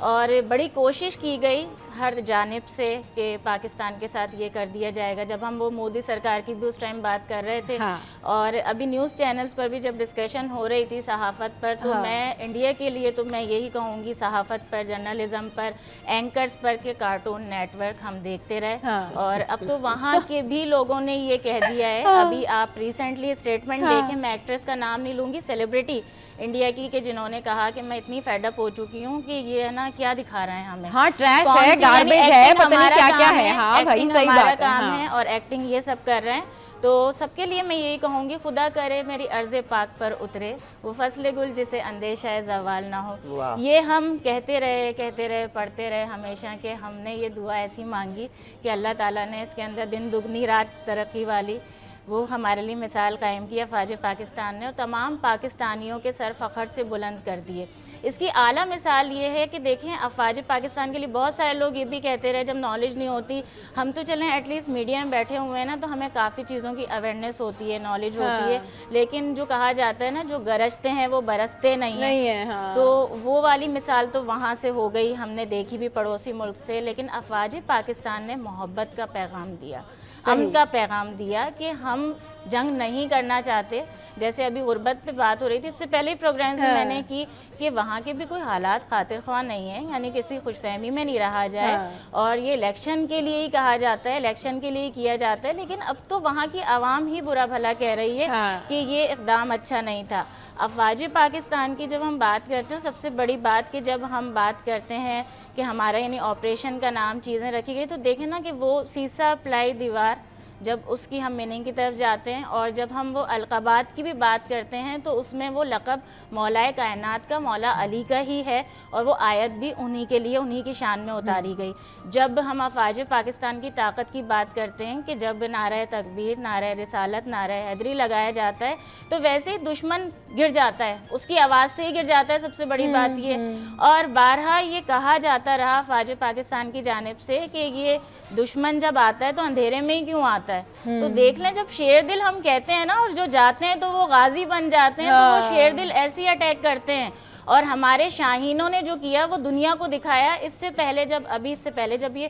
और बड़ी कोशिश की गई हर जानिब से कि पाकिस्तान के साथ ये कर दिया जाएगा। जब हम वो मोदी सरकार की भी उस टाइम बात कर रहे थे, और अभी न्यूज़ चैनल्स पर भी जब डिस्कशन हो रही थी सहाफ़त पर, तो मैं इंडिया के लिए तो मैं यही कहूँगी, सहाफ़त पर, जर्नलिज्म पर, एंकर्स पर के कार्टून नेटवर्क हम देखते रहे, और अब तो वहाँ के भी लोगों ने ये कह दिया है। अभी आप रिसेंटली स्टेटमेंट देखें, मैं एक्ट्रेस का नाम नहीं लूँगी, सेलिब्रिटी इंडिया की, के जिन्होंने कहा कि मैं इतनी फेडअप हो चुकी हूँ कि ये है ना क्या दिखा रहे हैं हमें, हाँ ट्रैश है, गार्बेज है, पता नहीं क्या क्या है। हाँ भाई सही बात है, और एक्टिंग ये सब कर रहे हैं। तो सबके लिए मैं यही कहूँगी, खुदा करे मेरी अर्ज़े पाक पर उतरे वो फसले गुल जिसे अंदेशा है ज़वाल ना हो। ये हम कहते रहे पढ़ते रहे हमेशा के, हमने ये दुआ ऐसी मांगी कि अल्लाह ताला ने इसके अंदर दिन दुगनी रात तरक्की वाली वो हमारे लिए मिसाल कायम किया फ़ौज पाकिस्तान ने, और तमाम पाकिस्तानियों के सर फ़ख्र से बुलंद कर दिए। इसकी आला मिसाल ये है कि देखें, अफ़वाज पाकिस्तान के लिए बहुत सारे लोग ये भी कहते रहे, जब नॉलेज नहीं होती, हम तो चलें एटलीस्ट मीडिया में बैठे हुए हैं ना, तो हमें काफ़ी चीज़ों की अवेयरनेस होती है, नॉलेज होती है, लेकिन जो कहा जाता है ना, जो गरजते हैं वो बरसते नहीं है। तो वो वाली मिसाल तो वहाँ से हो गई, हमने देखी भी पड़ोसी मुल्क से। लेकिन अफ़वाज पाकिस्तान ने मोहब्बत का पैगाम दिया, अमन का पैगाम दिया कि हम जंग नहीं करना चाहते। जैसे अभी गुर्बत पे बात हो रही थी, इससे पहले ही प्रोग्राम्स में मैंने की कि वहाँ के भी कोई हालात खातिर ख्वाह नहीं है, यानी किसी खुशफहमी में नहीं रहा जाए। और ये इलेक्शन के लिए ही कहा जाता है, इलेक्शन के लिए ही किया जाता है, लेकिन अब तो वहाँ की आवाम ही बुरा भला कह रही है कि ये इक़दाम अच्छा नहीं था। अफ़वाज पाकिस्तान की जब हम बात करते हैं, सबसे बड़ी बात कि जब हम बात करते हैं कि हमारा यानी ऑपरेशन का नाम चीज़ें रखी गई, तो देखें ना कि वो सीसा प्लाई दीवार, जब उसकी हम मीनिंग की तरफ जाते हैं, और जब हम वो अलक़ाबात की भी बात करते हैं तो उसमें वो लक़ब मौलाए कायनात का, मौला अली का ही है, और वो आयत भी उन्हीं के लिए, उन्हीं की शान में उतारी गई। जब हम अफ़वाज पाकिस्तान की ताकत की बात करते हैं कि जब नारे तकबीर, नारे रिसालत, नारे हैदरी लगाया जाता है, तो वैसे ही दुश्मन गिर जाता है, उसकी आवाज़ से ही गिर जाता है। सबसे बड़ी बात ये, और बारहा ये कहा जाता रहा अफ़वाज पाकिस्तान की जानिब से कि ये दुश्मन जब आता है तो अंधेरे में ही क्यों आता है। तो देख लें, जब शेर दिल हम कहते हैं ना, और जो जाते हैं तो वो गाजी बन जाते हैं, तो वो शेर दिल ऐसे ही अटैक करते हैं। और हमारे शाहीनों ने जो किया वो दुनिया को दिखाया। इससे पहले जब ये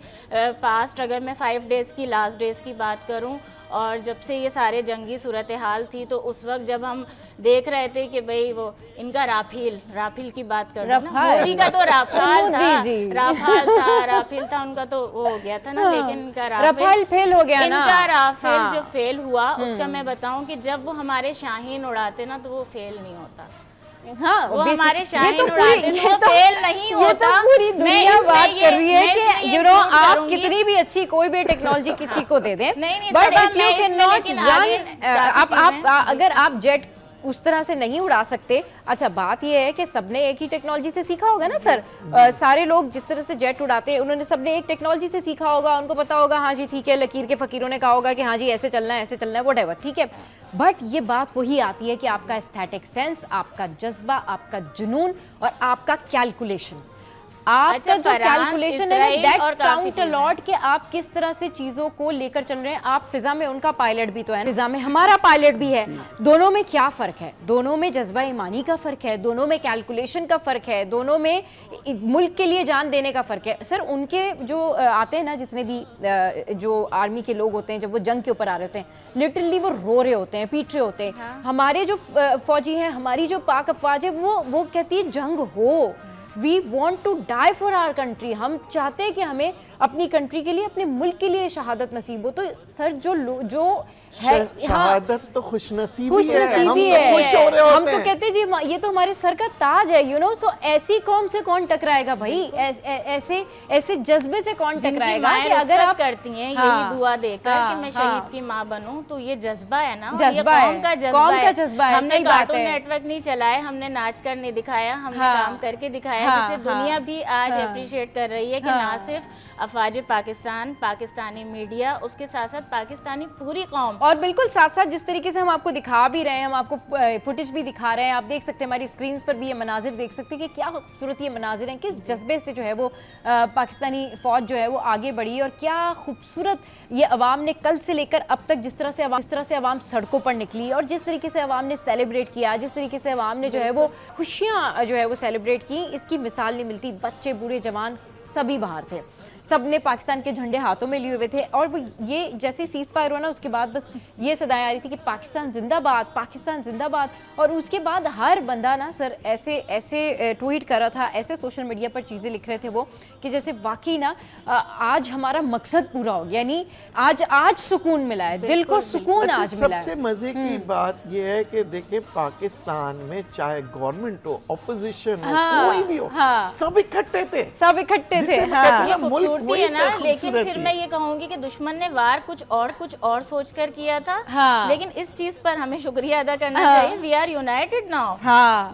पास्ट, अगर मैं 5 डेज़ की, लास्ट डेज़ की बात करूं, और जब से ये सारे जंगी सूरत हाल थी, तो उस वक्त जब हम देख रहे थे कि भाई वो इनका राफेल की बात कर रहे हैं, मोदी का तो राफेल था, उनका तो वो हो गया था ना, लेकिन इनका राफेल फेल हो गया ना। इनका राफेल जो फेल हुआ, उसका मैं बताऊं कि जब वो हमारे शाहीन उड़ाते ना, तो वो फेल नहीं होता। हाँ, वो हमारे शाहीन उड़ाते हैं, वो फेल नहीं होता। ये तो पूरी दुनिया बात कर रही है कि आप कितनी भी अच्छी कोई भी टेक्नोलॉजी किसी को दे दें, but if you can not run, अगर आप जेट उस तरह से नहीं उड़ा सकते। अच्छा, बात ये है कि सबने एक ही टेक्नोलॉजी से सीखा होगा ना सर। सारे लोग जिस तरह से जेट उड़ाते हैं, उन्होंने सबने एक टेक्नोलॉजी से सीखा होगा, उनको पता होगा हाँ जी ठीक है, लकीर के फकीरों ने कहा होगा कि हाँ जी ऐसे चलना है व्हाटएवर, ठीक है। बट ये बात वही आती है कि आपका एस्थेटिक सेंस, आपका जज्बा, आपका जुनून और आपका कैलकुलेशन, आपका जो कैलकुलेशन है ना, दैट्स काउंट अ लॉट कि आप किस तरह से चीजों को लेकर चल रहे हैं। आप फिजा में उनका पायलट भी तो है, फिजा में हमारा पायलट भी है। दोनों में क्या फर्क है? दोनों में जज्बा ईमानी का फर्क है, दोनों में कैलकुलेशन का फर्क है, दोनों में मुल्क के लिए जान देने का फर्क है। सर, उनके जो आते हैं ना, जितने भी जो आर्मी के लोग होते हैं, जब वो जंग के ऊपर आ रहे होते हैं, लिटरली वो रो रहे होते हैं, पीट रहे होते हैं। हाँ। हमारे जो फौजी हैं, हमारी जो पाक अफवाज है, वो कहती है जंग हो, we want to die for our country. हम चाहते हैं कि हमें अपनी कंट्री के लिए, अपने मुल्क के लिए शहादत नसीब हो। तो सर जो है शहादत तो खुशनसीबी है, हम तो खुश हो रहे होते हैं। हम तो कहते हैं जी ये तो हमारे सर का ताज है, यू नो। सो ऐसी कौम से कौन टकराएगा भाई, ऐसे जज्बे से कौन टकराएगा कि अगर आप करती हैं यही दुआ देकर कि मैं शहीद की माँ बनूं, तो ये जज्बा है ना, जज्बा है, कौम का जज्बा है। हमने कार्टून नेटवर्क नहीं चलाए, हमने नाच कर नहीं दिखाया, हमने काम करके दिखाया, जिसे दुनिया भी आज अप्रिशिएट कर रही है कि ना सिर्फ अफवाज पाकिस्तान, पाकिस्तानी मीडिया, उसके साथ साथ पाकिस्तानी पूरी कौम। और बिल्कुल साथ साथ जिस तरीके से हम आपको दिखा भी रहे हैं, हम आपको फुटेज भी दिखा रहे हैं, आप देख सकते हैं हमारी स्क्रीन पर भी ये मनाजिर देख सकते हैं कि क्या खूबसूरत ये मनाजिर हैं, किस जज्बे से जो है वो पाकिस्तानी फ़ौज जो है वो आगे बढ़ी, और क्या खूबसूरत ये अवाम ने कल से लेकर अब तक जिस तरह से अवाम सड़कों पर निकली और जिस तरीके से अवाम ने सेलिब्रेट किया, जिस तरीके से अवाम ने जो है वो खुशियाँ जो है वो सेलिब्रेट की, इसकी मिसाल नहीं मिलती। बच्चे, बूढ़े, जवान सभी बाहर थे, सब ने पाकिस्तान के झंडे हाथों में लिए हुए थे, और वो ये जैसे सीज़ फायर हुआ ना उसके बाद बस ये सदाएं आ रही थी कि पाकिस्तान जिंदाबाद, पाकिस्तान जिंदाबाद। और उसके बाद हर बंदा ना सर ऐसे ट्वीट कर रहा था, ऐसे सोशल मीडिया पर चीज़ें लिख रहे थे वो कि जैसे वाकई ना आज हमारा मकसद पूरा हो गया, यानी आज सुकून मिला है, दिल को सुकून आज मिला है। सबसे मजे की बात यह है कि देखिए पाकिस्तान में चाहे गवर्नमेंट हो, ऑपोजिशन हो, कोई भी हो, सब इकट्ठे थे, खूबसूरती है ना। लेकिन फिर मैं ये कहूंगी कि दुश्मन ने वार कुछ और सोच कर किया था। लेकिन इस चीज पर हमें शुक्रिया अदा करना चाहिए। We are united now.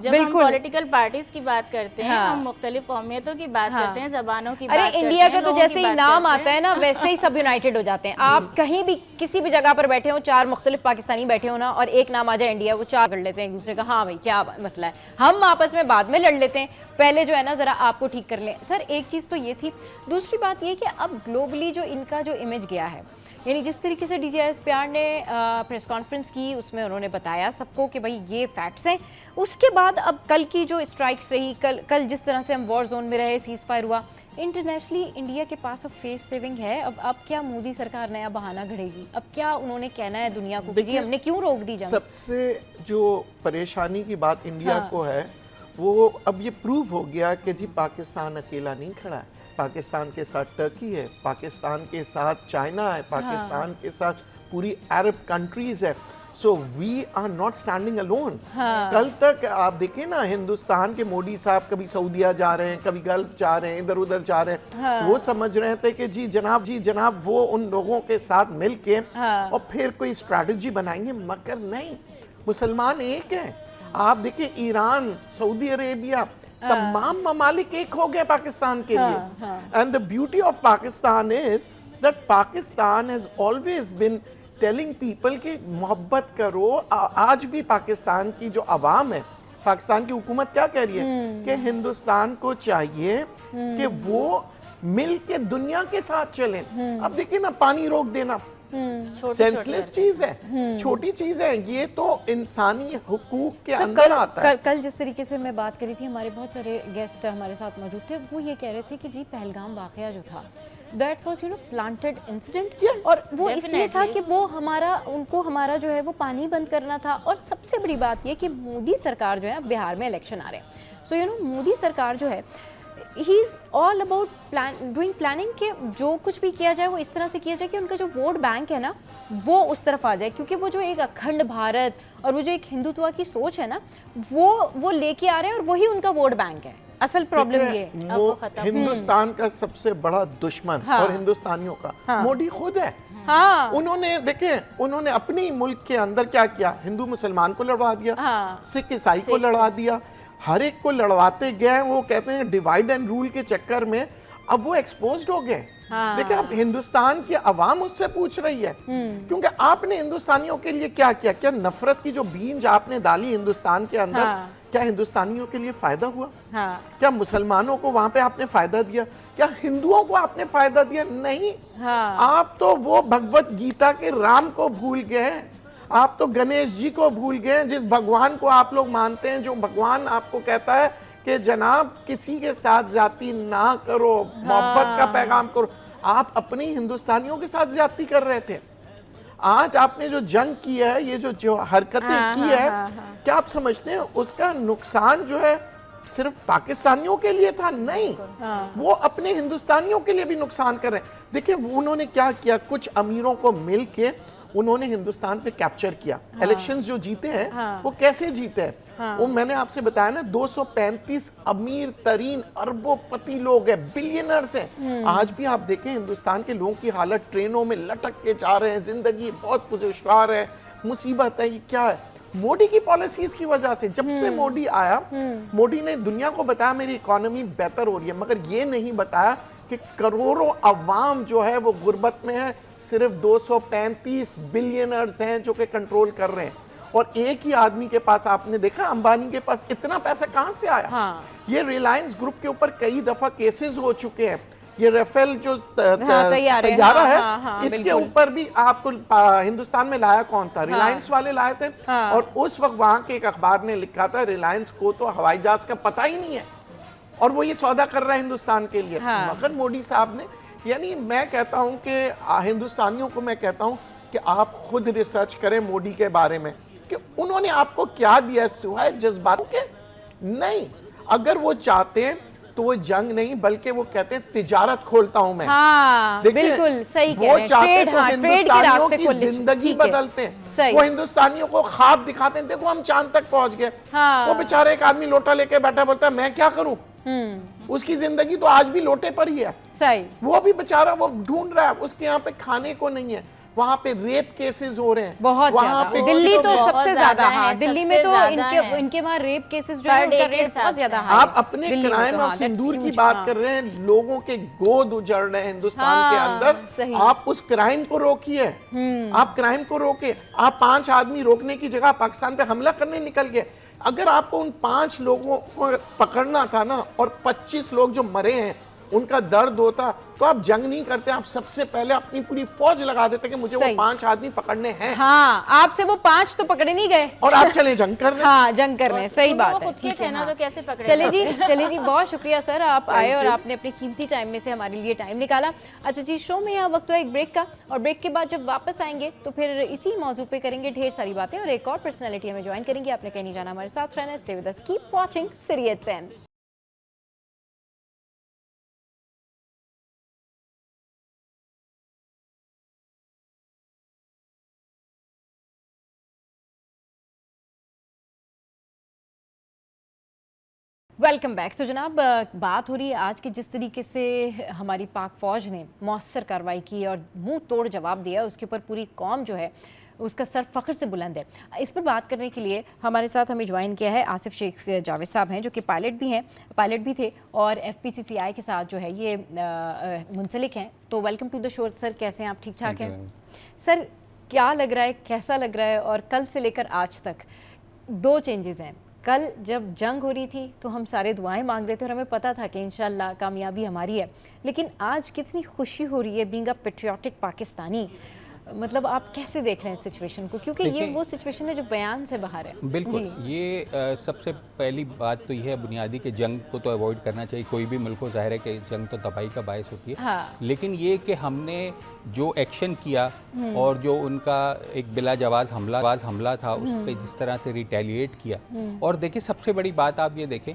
जब हम पॉलिटिकल पार्टीज की बात करते हैं, हम मुख्तलिफ कौमियतों की बात करते हैं, जबानों की बात करते हैं, इंडिया का तो जैसे ही नाम आता है ना वैसे ही सब यूनाइटेड हो जाते हैं। आप कहीं भी किसी भी जगह पर बैठे हो, 4 मुख्तलिफ पाकिस्तानी बैठे हो ना, और एक नाम आ जाए इंडिया, वो 4 कर लेते हैं एक दूसरे का, हाँ भाई क्या मसला है, हम आपस में बाद में लड़ लेते हैं, पहले जो है ना ज़रा आपको ठीक कर लें। सर एक चीज़ तो ये थी, दूसरी बात ये कि अब ग्लोबली जो इनका जो इमेज गया है, यानी जिस तरीके से DGISPR ने प्रेस कॉन्फ्रेंस की, उसमें उन्होंने बताया सबको कि भाई ये फैक्ट्स हैं। उसके बाद अब कल की जो स्ट्राइक्स रही, कल जिस तरह से हम वॉर जोन में रहे, सीज़ फायर हुआ, इंटरनेशनली इंडिया के पास अब फेस सेविंग है। अब क्या मोदी सरकार नया बहाना घड़ेगी? अब क्या उन्होंने कहना है दुनिया को कि जी हमने क्यों रोक दी जंग? सबसे जो परेशानी की बात इंडिया को है वो अब ये प्रूव हो गया कि जी पाकिस्तान अकेला नहीं खड़ा है, पाकिस्तान के साथ टर्की है, पाकिस्तान के साथ चाइना है, पाकिस्तान के साथ पूरी अरब कंट्रीज है। So we are not standing alone. कल तक आप देखें ना, हिंदुस्तान के मोदी साहब कभी सऊदीया जा रहे हैं, कभी गल्फ जा रहे हैं, इधर उधर जा रहे हैं, वो समझ रहे थे कि जी जनाब वो उन लोगों के साथ मिलके और फिर कोई स्ट्रैटेजी बनाएंगे, मगर नहीं, मुसलमान एक है। आप देखिए ईरान, सऊदी अरेबिया, तमाम ममालिक एक हो गए पाकिस्तान के लिए। And the beauty of Pakistan is that Pakistan has always been telling people कि मोहब्बत करो। आज भी पाकिस्तान की जो आवाम है, पाकिस्तान की हुकूमत क्या कह रही है कि हिंदुस्तान को चाहिए कि वो मिल के दुनिया के साथ चले। अब देखिए ना, पानी रोक देना सेंसलेस चीज है, छोटी चीज है, ये तो इंसानी हुकूक के अंदर आता है। कल जिस तरीके से मैं बात करी थी, हमारे बहुत सारे गेस्ट हमारे साथ मौजूद थे, वो ये कह रहे थे कि जी पहलगाम वाकया जो था, दैट वाज प्लांटेड इंसिडेंट, और वो इसलिए था कि वो उनको हमारा जो है वो पानी बंद करना था। और सबसे बड़ी बात ये कि मोदी सरकार जो है, बिहार में इलेक्शन आ रहे हैं, सो मोदी सरकार जो है, he is all about doing planning के जो कुछ भी किया जाए वो इस तरह से किया जाए कि उनका जो वोट बैंक है ना वो उस तरफ आ जाए, क्योंकि वो जो एक अखंड भारत और वो जो एक हिंदुत्व की सोच है ना, वो लेके आ रहे हैं, और वही उनका वोट बैंक है। असल प्रॉब्लम ये हिंदुस्तान का सबसे बड़ा दुश्मन और हिंदुस्तानियों का मोदी खुद है। उन्होंने उन्होंने अपनी मुल्क के अंदर क्या किया, हिंदू मुसलमान को लड़वा दिया, सिख ईसाई को लड़वा दिया, हर एक को लड़वाते गए। वो कहते हैं डिवाइड एंड रूल के चक्कर में अब वो एक्सपोज्ड हो गए। देखिए अब हिंदुस्तान की आवाम उससे पूछ रही है, क्योंकि आपने हिंदुस्तानियों के लिए क्या किया? क्या नफरत की जो बीज आपने डाली हिंदुस्तान के अंदर, क्या हिंदुस्तानियों के लिए फायदा हुआ? क्या मुसलमानों को वहां पे आपने फायदा दिया? क्या हिंदुओं को आपने फायदा दिया? नहीं। आप तो वो भगवत गीता के राम को भूल गए, आप तो गणेश जी को भूल गए, जिस भगवान को आप लोग मानते हैं, जो भगवान आपको कहता है कि जनाब किसी के साथ जाति ना करो, मोहब्बत का पैगाम करो। आप अपनी हिंदुस्तानियों के साथ जाति कर रहे थे। आज आपने जो जंग की है, ये जो हरकतें की है, क्या आप समझते हैं उसका नुकसान जो है सिर्फ पाकिस्तानियों के लिए था? नहीं, वो अपने हिंदुस्तानियों के लिए भी नुकसान कर रहे हैं। देखिए उन्होंने क्या किया, कुछ अमीरों को मिल के उन्होंने हिंदुस्तान पे कैप्चर किया। इलेक्शंस जो जीते हैं वो कैसे जीते हैं? वो मैंने आपसे बताया ना, 235 अमीर तरीन अरबोपति लोग हैं, बिलियनर्स हैं। आज भी आप देखें हिंदुस्तान के लोगों की हालत, ट्रेनों में लटक के जा रहे हैं, जिंदगी बहुत पुरस्कार है, मुसीबत है, ये क्या है? मोदी की पॉलिसीज की वजह से। जब से मोदी आया, मोदी ने दुनिया को बताया मेरी इकोनॉमी बेहतर हो रही है, मगर ये नहीं बताया कि करोड़ों अवाम जो है वो गुर्बत में है। सिर्फ 235 बिलियनर्स हैं जो कि कंट्रोल कर रहे हैं, और एक ही आदमी के पास, आपने देखा अंबानी के पास इतना पैसा कहां से आया। हाँ। ये रिलायंस ग्रुप के ऊपर कई दफा केसेस हो चुके हैं। ये राफेल जो तैयारा है, इसके ऊपर भी आपको हिंदुस्तान में लाया कौन था? रिलायंस वाले लाए थे। और उस वक्त वहां के एक अखबार ने लिखा था रिलायंस को तो हवाई जहाज का पता ही नहीं है, और वो ये सौदा कर रहा है हिंदुस्तान के लिए। मगर मोदी साहब ने, यानी मैं कहता हूं कि हिंदुस्तानियों को मैं कहता हूं कि आप खुद रिसर्च करें मोदी के बारे में कि उन्होंने आपको क्या दिया सिवाय जज्बातों के। नहीं, अगर वो चाहते हैं तो वो जंग नहीं, बल्कि वो कहते हैं तिजारत खोलता हूं मैं। बिल्कुल सही कह रहे हैं। वो चाहते तो हिंदुस्तानियों की खोलने जिंदगी बदलते हैं। वो हिंदुस्तानियों को ख्वाब दिखाते हैं, देखो हम चांद तक पहुंच गए। वो बेचारे एक आदमी लोटा लेके बैठा, बोलता है मैं क्या करूं। उसकी जिंदगी तो आज भी लोटे पर ही है। सही। वो भी बेचारा वो ढूंढ रहा है, उसके यहाँ पे खाने को नहीं है। वहाँ पे रेप केसेस हो रहे हैं बहुत ज्यादा। दिल्ली तो सबसे ज्यादा। हाँ, दिल्ली में तो इनके वहाँ रेप केसेस जो है उनका रेट बहुत ज्यादा है। आप अपने क्राइम और सिंदूर की बात कर रहे हैं, लोगों के गोद उजड़ रहे हैं हिंदुस्तान के अंदर। आप उस क्राइम को रोकिए, आप क्राइम को रोके। आप 5 आदमी रोकने की जगह पाकिस्तान पे हमला करने निकल गए। अगर आपको उन 5 लोगों को पकड़ना था ना, और 25 लोग जो मरे हैं उनका दर्द होता, तो आप जंग नहीं करते, आप सबसे पहले अपनी पूरी फौज लगा देते कि मुझे वो 5 आदमी पकड़ने हैं। हाँ, आपसे वो 5 तो पकड़े नहीं गए, और आप चले जंग कर रहे हैं। हाँ, जंग कर रहे हैं। सही बात है। ठीक है ना, तो कैसे पकड़े। चलिए जी, बहुत शुक्रिया सर, आप आए और आपने अपने कीमती टाइम में से हमारे लिए टाइम निकाला। अच्छा जी, शो में यहाँ वक्त हुआ एक ब्रेक का, और ब्रेक के बाद जब वापस आएंगे तो फिर इसी मौजू पे करेंगे ढेर सारी बातें, और एक और पर्सनैलिटी हमें ज्वाइन करेंगे। आपने कहीं नहीं जाना, हमारे साथ रहना। Stay with us, keep watching serious 10। Welcome back. तो जनाब, बात हो रही है आज की, जिस तरीके से हमारी पाक फ़ौज ने मौसर कार्रवाई की और मुंह तोड़ जवाब दिया, उसके ऊपर पूरी कौम जो है उसका सर फ़ख्र से बुलंद है। इस पर बात करने के लिए हमारे साथ हमें ज्वाइन किया है आसिफ शेख जावेद साहब हैं, जो कि पायलट भी थे और FPCCI के साथ जो है ये मुंसलिक हैं। तो welcome to the show sir, कैसे हैं आप? ठीक ठाक हैं सर? क्या लग रहा है, कैसा लग रहा है? और कल से लेकर आज तक 2 चेंजेस हैं। कल जब जंग हो रही थी तो हम सारे दुआएं मांग रहे थे और हमें पता था कि इंशाल्लाह कामयाबी हमारी है, लेकिन आज कितनी खुशी हो रही है बीइंग अ पेट्रियाटिक पाकिस्तानी। मतलब आप कैसे देख रहे हैं सिचुएशन को, क्योंकि ये वो सिचुएशन है जो बयान से बाहर है। बिल्कुल, ये सबसे पहली बात तो ये है बुनियादी कि जंग को तो अवॉइड करना चाहिए, कोई भी मुल्क को। ज़ाहिर है कि जंग तो तबाही का बायस होती है। हाँ। लेकिन ये कि हमने जो एक्शन किया और जो उनका एक बिला जवाज हमला था उस पर जिस तरह से रिटेलिएट किया। और देखिए, सबसे बड़ी बात आप ये देखें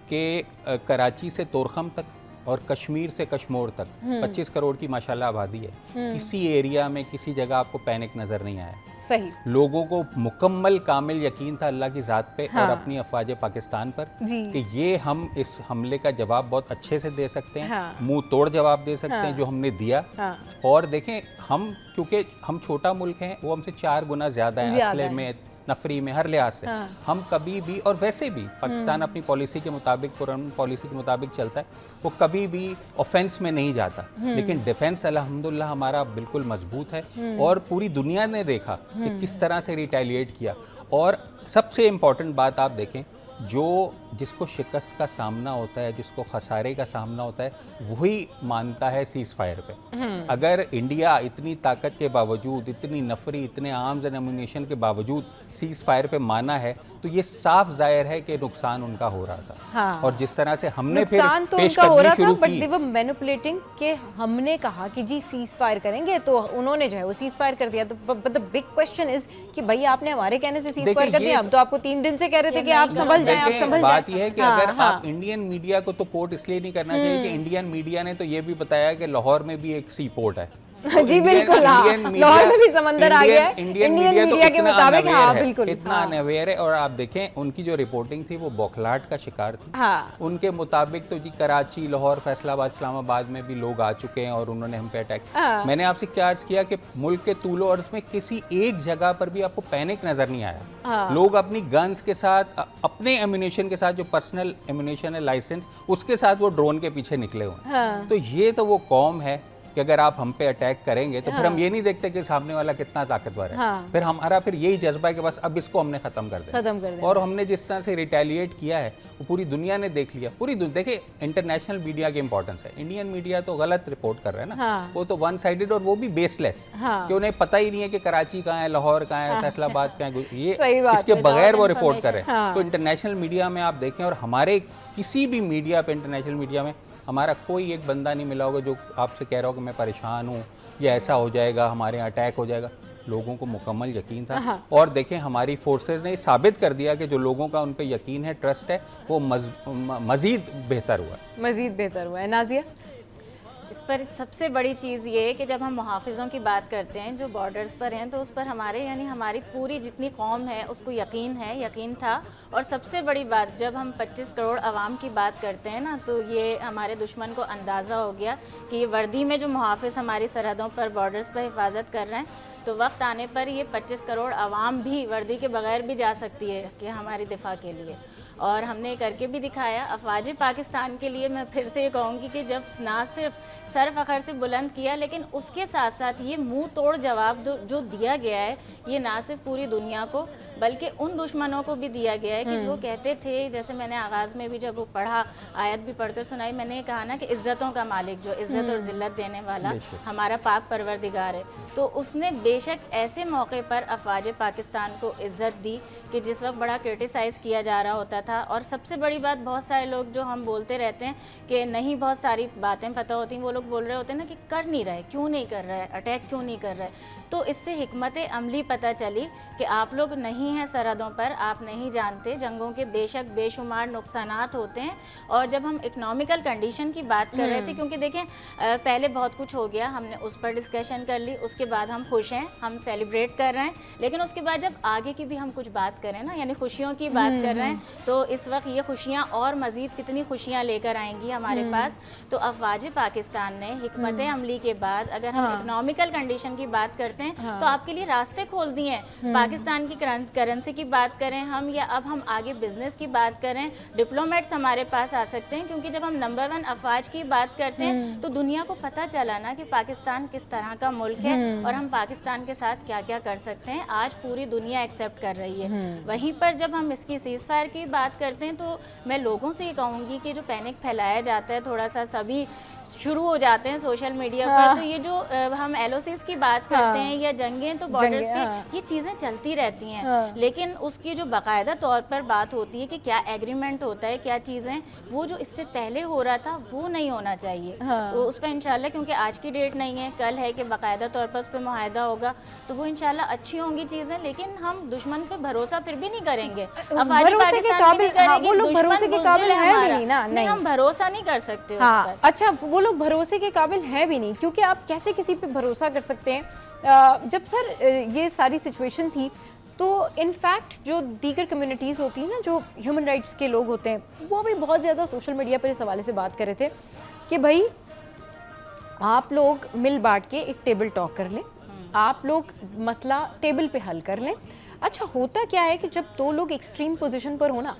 कि कराची से तोरखम तक और कश्मीर से कश्मोर तक 25 करोड़ की माशाल्लाह आबादी है। किसी एरिया में किसी जगह आपको पैनिक नज़र नहीं आया। सही। लोगों को मुकम्मल कामिल यकीन था अल्लाह की ज़ात पे और अपनी अफवाज पाकिस्तान पर कि ये हम इस हमले का जवाब बहुत अच्छे से दे सकते हैं। मुंह तोड़ जवाब दे सकते हैं जो हमने दिया। और देखें, हम क्योंकि हम छोटा मुल्क हैं, वो हमसे 4 गुना ज़्यादा हैं असले में, नफरी में, हर लिहाज से। हम कभी भी, और वैसे भी पाकिस्तान अपनी पॉलिसी के मुताबिक, पुरानी पॉलिसी के मुताबिक चलता है, वो कभी भी ऑफेंस में नहीं जाता। लेकिन डिफेंस अल्हम्दुलिल्लाह हमारा बिल्कुल मजबूत है और पूरी दुनिया ने देखा कि किस तरह से रिटेलिएट किया। और सबसे इम्पॉर्टेंट बात आप देखें, जो जिसको शिकस्त का सामना होता है, जिसको खसारे का सामना होता है, वही मानता है सीज़ फायर पे। अगर इंडिया इतनी ताकत के बावजूद, इतनी नफरी, इतने आर्म्स एंड एमुनिशन के बावजूद सीज़ फायर पे माना है, तो ये साफ जाहिर है कि नुकसान उनका हो रहा था। हाँ। और जिस तरह से हमने फिर तो पेश उनका हो रहा शुरू था, बट की, दे वर मैनिपुलेटिंग कि हमने कहा कि जी सीज फायर करेंगे, तो उन्होंने जो है वो सीज फायर कर दिया। तो but the big question is कि भाई आपने हमारे कहने से सीज फायर कर दिया, हम तो आपको 3 दिन से कह रहे थे कि आप संभल जाएं, आप संभल जाएं। बात यह है कि अगर आप इंडियन मीडिया को तो कोट इसलिए नहीं करना चाहिए कि इंडियन मीडिया ने तो ये भी बताया कि लाहौर में भी एक सी पोर्ट है जी बिल्कुल, हाँ, लाहौर में भी समंदर आ गया है। इंडियन मीडिया के मुताबिक, हाँ बिल्कुल, इतना अनअवेयर है। और आप देखें उनकी जो रिपोर्टिंग थी वो बौखलाहट का शिकार थी। हाँ। उनके मुताबिक तो जी कराची, लाहौर, फैसलाबाद, इस्लामाबाद में भी लोग आ चुके हैं और उन्होंने हम पे अटैक। मैंने आपसे क्या अर्ज किया कि मुल्क के तूलो अर्ज में किसी एक जगह पर भी आपको पैनिक नजर नहीं आया। लोग अपनी गन्स के साथ, अपने एम्यूनेशन के साथ, जो पर्सनल एम्यूनेशन है लाइसेंस, उसके साथ वो ड्रोन के पीछे निकले हुए। तो ये तो वो कौम है कि अगर आप हम पे अटैक करेंगे तो फिर हम ये नहीं देखते कि सामने वाला कितना ताकतवर है। फिर हमारा फिर यही जज्बा है कि बस अब इसको हमने खत्म कर दिया। और हमने जिस तरह से रिटेलिएट किया है वो पूरी दुनिया ने देख लिया। पूरी देखिए इंटरनेशनल मीडिया की इंपॉर्टेंस है। इंडियन मीडिया तो गलत रिपोर्ट कर रहा है ना, वो तो वन साइडेड और वो भी बेसलेस, कि उन्हें पता ही नहीं है कि कराची कहाँ है, लाहौर कहाँ है, फैसलाबाद कहाँ है, ये इसके बगैर वो रिपोर्ट कर रहे हैं। तो इंटरनेशनल मीडिया में आप देखें, और हमारे किसी भी मीडिया पे, इंटरनेशनल मीडिया में हमारा कोई एक बंदा नहीं मिला होगा जो आपसे कह रहा हो कि मैं परेशान हूँ, या ऐसा हो जाएगा, हमारे यहाँ अटैक हो जाएगा। लोगों को मुकम्मल यकीन था। और देखें हमारी फोर्सेस ने साबित कर दिया कि जो लोगों का उन पे यकीन है, ट्रस्ट है, वो मज़ीद बेहतर हुआ। मज़ीद बेहतर हुआ है। नाजिया, इस पर सबसे बड़ी चीज़ ये है कि जब हम मुहाफ़िज़ों की बात करते हैं जो बॉर्डर्स पर हैं, तो उस पर हमारे यानी हमारी पूरी जितनी कौम है उसको यकीन था। और सबसे बड़ी बात, जब हम 25 करोड़ आवाम की बात करते हैं ना, तो ये हमारे दुश्मन को अंदाज़ा हो गया कि ये वर्दी में जो मुहाफ़िज़ हमारी सरहदों पर, बॉर्डर्स पर हिफाजत कर रहे हैं, तो वक्त आने पर ये 25 करोड़ आवाम भी वर्दी के बगैर भी जा सकती है कि हमारी दिफा के लिए। और हमने करके भी दिखाया। अफवाज पाकिस्तान के लिए मैं फिर से ये कहूँगी कि जब ना सिर्फ सर फ़खर से बुलंद किया, लेकिन उसके साथ साथ ये मुंह तोड़ जवाब जो दिया गया है, ये ना सिर्फ पूरी दुनिया को बल्कि उन दुश्मनों को भी दिया गया है कि जो कहते थे, जैसे मैंने आगाज़ में भी जब वो पढ़ा, आयत भी पढ़कर सुनाई, मैंने कहा ना कि इज़्ज़तों का मालिक, जो इज़्ज़त और ज़िल्लत देने वाला हमारा पाक परवरदिगार है, तो उसने बेशक ऐसे मौके पर अफवाज पाकिस्तान को इज़्ज़त दी कि जिस वक्त बड़ा क्रिटिसाइज़ किया जा रहा होता था। और सबसे बड़ी बात, बहुत सारे लोग जो हम बोलते रहते हैं कि नहीं बहुत सारी बातें पता होती हैं, वो लोग बोल रहे होते हैं ना कि कर नहीं रहे, क्यों नहीं कर रहा है, अटैक क्यों नहीं कर रहा है। तो इससे हिकमत अमली पता चली कि आप लोग नहीं हैं सरहदों पर, आप नहीं जानते जंगों के बेशक बेशुमार नुकसानात होते हैं। और जब हम इकनॉमिकल कंडीशन की बात कर रहे थे, क्योंकि देखें पहले बहुत कुछ हो गया, हमने उस पर डिस्कशन कर ली, उसके बाद हम खुश हैं, हम सेलिब्रेट कर रहे हैं, लेकिन उसके बाद जब आगे की भी हम कुछ बात करें ना, यानी खुशियों की बात कर रहे हैं, तो इस वक्त ये खुशियाँ और मज़ीद कितनी खुशियाँ लेकर आएंगी हमारे पास। तो अफवाज पाकिस्तान ने हिकमत अमली के बाद, अगर हम इकनॉमिकल कंडीशन की बात करते हैं, तो आपके लिए रास्ते खोल दिए हैं। पाकिस्तान की करेंसी की बात करें हम, या अब हम आगे बिजनेस की बात करें, डिप्लोमेट्स हमारे पास आ सकते हैं, क्योंकि जब हम नंबर 1 अफवाज की बात करते हैं तो दुनिया को पता चला ना कि पाकिस्तान किस तरह का मुल्क है और हम पाकिस्तान के साथ क्या क्या कर सकते हैं। आज पूरी दुनिया एक्सेप्ट कर रही है। वहीं पर जब हम इसकी सीज़ फायर की बात करते हैं, तो मैं लोगों से ये कहूँगी कि जो पैनिक फैलाया जाता है, थोड़ा सा सभी शुरू हो जाते हैं सोशल मीडिया पर, तो ये जो हम LOCs की बात करते हैं या जंगें, तो बॉर्डर्स पे ये चीज़ें चलती रहती हैं, लेकिन उसकी जो बाकायदा तौर पर बात होती है कि क्या एग्रीमेंट होता है, क्या चीज़ें, वो जो इससे पहले हो रहा था वो नहीं होना चाहिए। तो उस पर इंशाल्लाह, क्योंकि आज की डेट नहीं है, कल है कि बाकायदा तौर पर उस पर मुआहदा होगा, तो वो इंशाल्लाह अच्छी होंगी चीज़ें, लेकिन हम दुश्मन पे भरोसा फिर भी नहीं करेंगे। हम भरोसा नहीं कर सकते। अच्छा, वो लोग भरोसे के काबिल हैं भी नहीं, क्योंकि आप कैसे किसी पे भरोसा कर सकते हैं। जब सर ये सारी सिचुएशन थी, तो इनफैक्ट जो दीगर कम्युनिटीज़ होती हैं ना, जो ह्यूमन राइट्स के लोग होते हैं, वो भी बहुत ज़्यादा सोशल मीडिया पर इस हवाले से बात कर रहे थे कि भाई आप लोग मिल बांट के एक टेबल टॉक कर लें, आप लोग मसला टेबल पे हल कर लें। अच्छा, होता क्या है कि जब दो लोग एक्सट्रीम पोजीशन पर हो ना,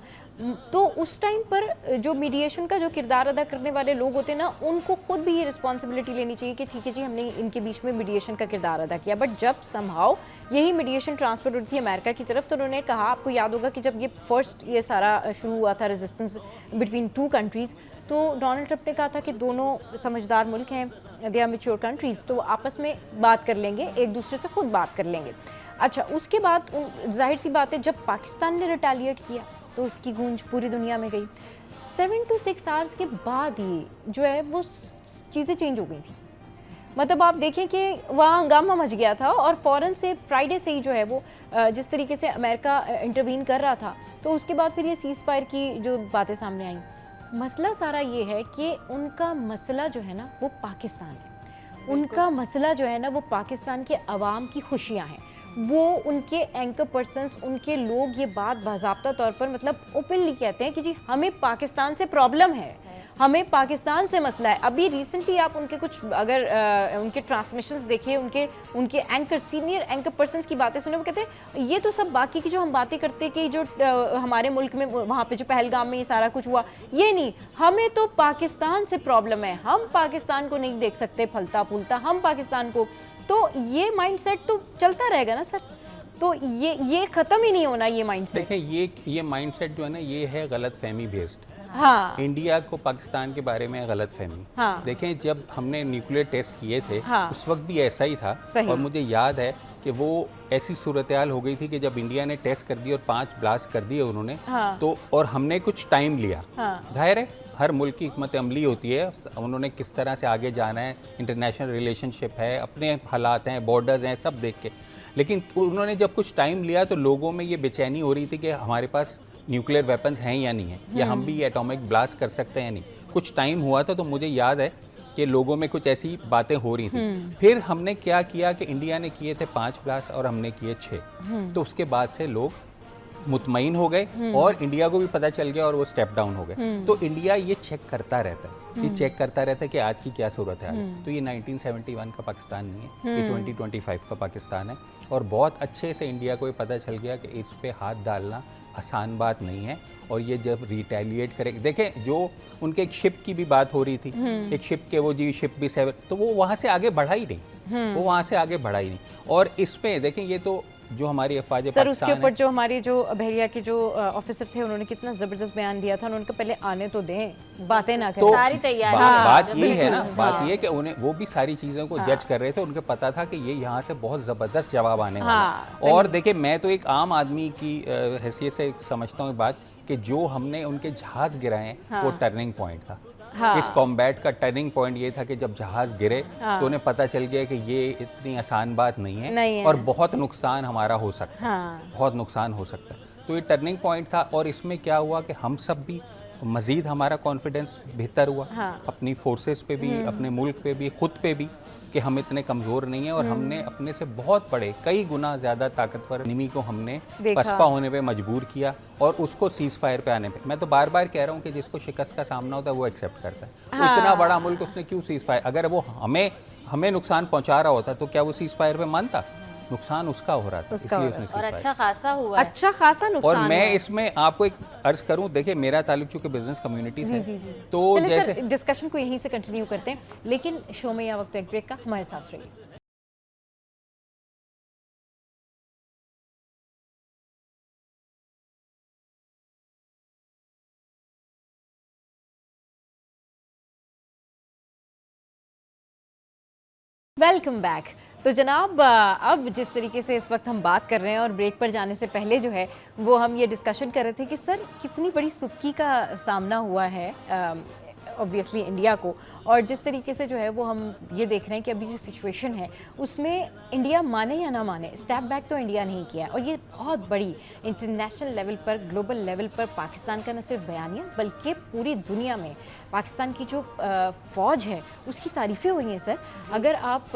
तो उस टाइम पर जो मीडिएशन का जो किरदार अदा करने वाले लोग होते हैं ना, उनको खुद भी ये रिस्पॉन्सिबिलिटी लेनी चाहिए कि ठीक है जी, हमने इनके बीच में मीडिएशन का किरदार अदा किया। बट जब समहाउ यही मीडिएशन ट्रांसफर हुई थी अमेरिका की तरफ, तो उन्होंने कहा, आपको याद होगा कि जब ये सारा शुरू हुआ था रेजिस्टेंस बिटवीन 2 कंट्रीज़, तो डोनाल्ड ट्रंप ने कहा था कि दोनों समझदार मुल्क हैं, दे आर मैच्योर कंट्रीज़, तो आपस में बात कर लेंगे, एक दूसरे से खुद बात कर लेंगे। अच्छा, उसके बाद जाहिर सी बात है, जब पाकिस्तान ने रिटेलिएट किया तो उसकी गूंज पूरी दुनिया में गई। 7 to 6 आवर्स के बाद ही जो है वो चीज़ें चेंज हो गई थी। मतलब आप देखें कि वहाँ हंगामा मच गया था, और फ़ौरन से फ्राइडे से ही जो है वो जिस तरीके से अमेरिका इंटरवीन कर रहा था, तो उसके बाद फिर ये सीज़ फायर की जो बातें सामने आई। मसला सारा ये है कि उनका मसला जो है ना, वो पाकिस्तान है। उनका मसला जो है ना वो पाकिस्तान के अवाम की खुशियाँ हैं। वो उनके एंकर पर्सन्स, उनके लोग ये बात बाज़ाब्ता तौर पर मतलब ओपनली कहते हैं कि जी हमें पाकिस्तान से प्रॉब्लम है, हमें पाकिस्तान से मसला है। अभी रिसेंटली आप उनके कुछ अगर उनके ट्रांसमिशंस देखें, उनके एंकर, सीनियर एंकर पर्सन्स की बातें सुने, वो कहते हैं ये तो सब बाकी की जो हम बातें करते कि जो हमारे मुल्क में वहाँ पे जो पहलगाम में ये सारा कुछ हुआ, ये नहीं, हमें तो पाकिस्तान से प्रॉब्लम है, हम पाकिस्तान को नहीं देख सकते फलता फूलता, हम पाकिस्तान को, तो ये माइंडसेट तो चलता रहेगा ना सर, तो ये ख़त्म ही नहीं होना ये माइंडसेट। देखिए ये माइंडसेट जो है ना ये है गलत फहमी बेस्ड। हाँ, इंडिया को पाकिस्तान के बारे में गलत फहमी। हाँ, देखें जब हमने न्यूक्लियर टेस्ट किए थे, हाँ, उस वक्त भी ऐसा ही था। और मुझे याद है कि वो ऐसी सूरत-ए-हाल हो गई थी कि जब इंडिया ने टेस्ट कर दिए और 5 ब्लास्ट कर दिए उन्होंने, हाँ, तो और हमने कुछ टाइम लिया। हाँ, जाहिर है हर मुल्क की हिकमत अमली होती है, उन्होंने किस तरह से आगे जाना है, इंटरनेशनल रिलेशनशिप है, अपने हालात हैं, बॉर्डर्स हैं, सब देख के। लेकिन उन्होंने जब कुछ टाइम लिया तो लोगों में ये बेचैनी हो रही थी कि हमारे पास न्यूक्लियर वेपन्स हैं या नहीं है, या हम भी एटॉमिक ब्लास्ट कर सकते हैं या नहीं। कुछ टाइम हुआ था तो मुझे याद है कि लोगों में कुछ ऐसी बातें हो रही थी। फिर हमने क्या किया कि इंडिया ने किए थे 5 ब्लास्ट और हमने किए 6, तो उसके बाद से लोग मुतमईन हो गए और इंडिया को भी पता चल गया और वो स्टेप डाउन हो गए। तो इंडिया ये चेक करता रहता है, ये चेक करता रहता है कि आज की क्या सूरत है। तो ये 1971 का पाकिस्तान नहीं है, ये 2025 का पाकिस्तान है। और बहुत अच्छे से इंडिया को ये पता चल गया कि इस पे हाथ डालना आसान बात नहीं है। और ये जब रिटेलिएट करें, देखें जो उनके एक शिप की भी बात हो रही थी, एक शिप के वो जी शिप भी 7, तो वो वहाँ से आगे बढ़ा ही नहीं, वो वहाँ से आगे बढ़ा ही नहीं। और इसमें देखें ये तो जो हमारी अफवाज सर उसके ऊपर जो हमारे जो बहरिया के जो ऑफिसर थे उन्होंने कितना ज़बरदस्त बयान दिया था, उन्होंने पहले आने तो दें, बातें ना करें। तो सारी तैयारी बात ये है ना, बात ये कि उन्हें वो भी सारी चीज़ों को जज कर रहे थे, उनको पता था कि ये यहाँ से बहुत ज़बरदस्त जवाब आने वाला है। और देखिए मैं तो एक आम आदमी की हैसियत से समझता हूँ बात कि जो हमने उनके जहाज़ गिराए वो टर्निंग पॉइंट था। इस कॉम्बैट का टर्निंग पॉइंट ये था कि जब जहाज गिरे तो उन्हें पता चल गया कि ये इतनी आसान बात नहीं है, और बहुत नुकसान हमारा हो सकता है, बहुत नुकसान हो सकता है। तो ये टर्निंग पॉइंट था। और इसमें क्या हुआ कि हम सब भी मज़ीद हमारा कॉन्फिडेंस बेहतर हुआ, अपनी फोर्सेस पे भी, अपने मुल्क पे भी, खुद पे भी, कि हम इतने कमज़ोर नहीं हैं और हमने अपने से बहुत बड़े कई गुना ज़्यादा ताकतवर एनिमी को हमने पसपा होने पे मजबूर किया और उसको सीज़ फायर पे आने पे। मैं तो बार बार कह रहा हूँ कि जिसको शिकस्त का सामना होता है वो एक्सेप्ट करता है। इतना बड़ा मुल्क उसने क्यों सीज़ फायर, अगर वो हमें नुकसान पहुँचा रहा होता तो क्या वो सीज़ फायर पे मानता? नुकसान उसका हो रहा था, इसलिए उसने और अच्छा खासा हुआ, अच्छा खासा नुकसान। और मैं इसमें आपको एक अर्ज करूं, देखिए मेरा ताल्लुक चूंकि बिजनेस कम्युनिटी से, तो जैसे डिस्कशन को यहीं से कंटिन्यू करते हैं, लेकिन शो में यह वक्त एक ब्रेक का, हमारे साथ रहिए। Welcome back. तो जनाब अब जिस तरीके से इस वक्त हम बात कर रहे हैं और ब्रेक पर जाने से पहले जो है वो हम ये डिस्कशन कर रहे थे कि सर कितनी बड़ी सुक्की का सामना हुआ है ऑब्वियसली इंडिया को, और जिस तरीके से जो है वो हम ये देख रहे हैं कि अभी जो सिचुएशन है उसमें इंडिया माने या ना माने स्टेप बैक तो इंडिया नहीं किया, और ये बहुत बड़ी इंटरनेशनल लेवल पर, ग्लोबल लेवल पर पाकिस्तान का न सिर्फ बयानिया बल्कि पूरी दुनिया में पाकिस्तान की जो फ़ौज है उसकी तारीफ़ें हो रही हैं। सर अगर आप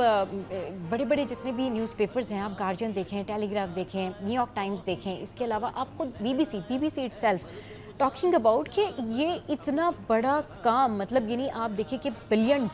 बड़े बड़े जितने भी न्यूज़पेपर्स हैं, आप गार्जियन देखें, टेलीग्राफ देखें, न्यूयॉर्क टाइम्स देखें, इसके अलावा आप खुद BBC इटसेल्फ टॉकिंग अबाउट कि ये इतना बड़ा काम, मतलब यानी आप देखिए कि $1 बिलियन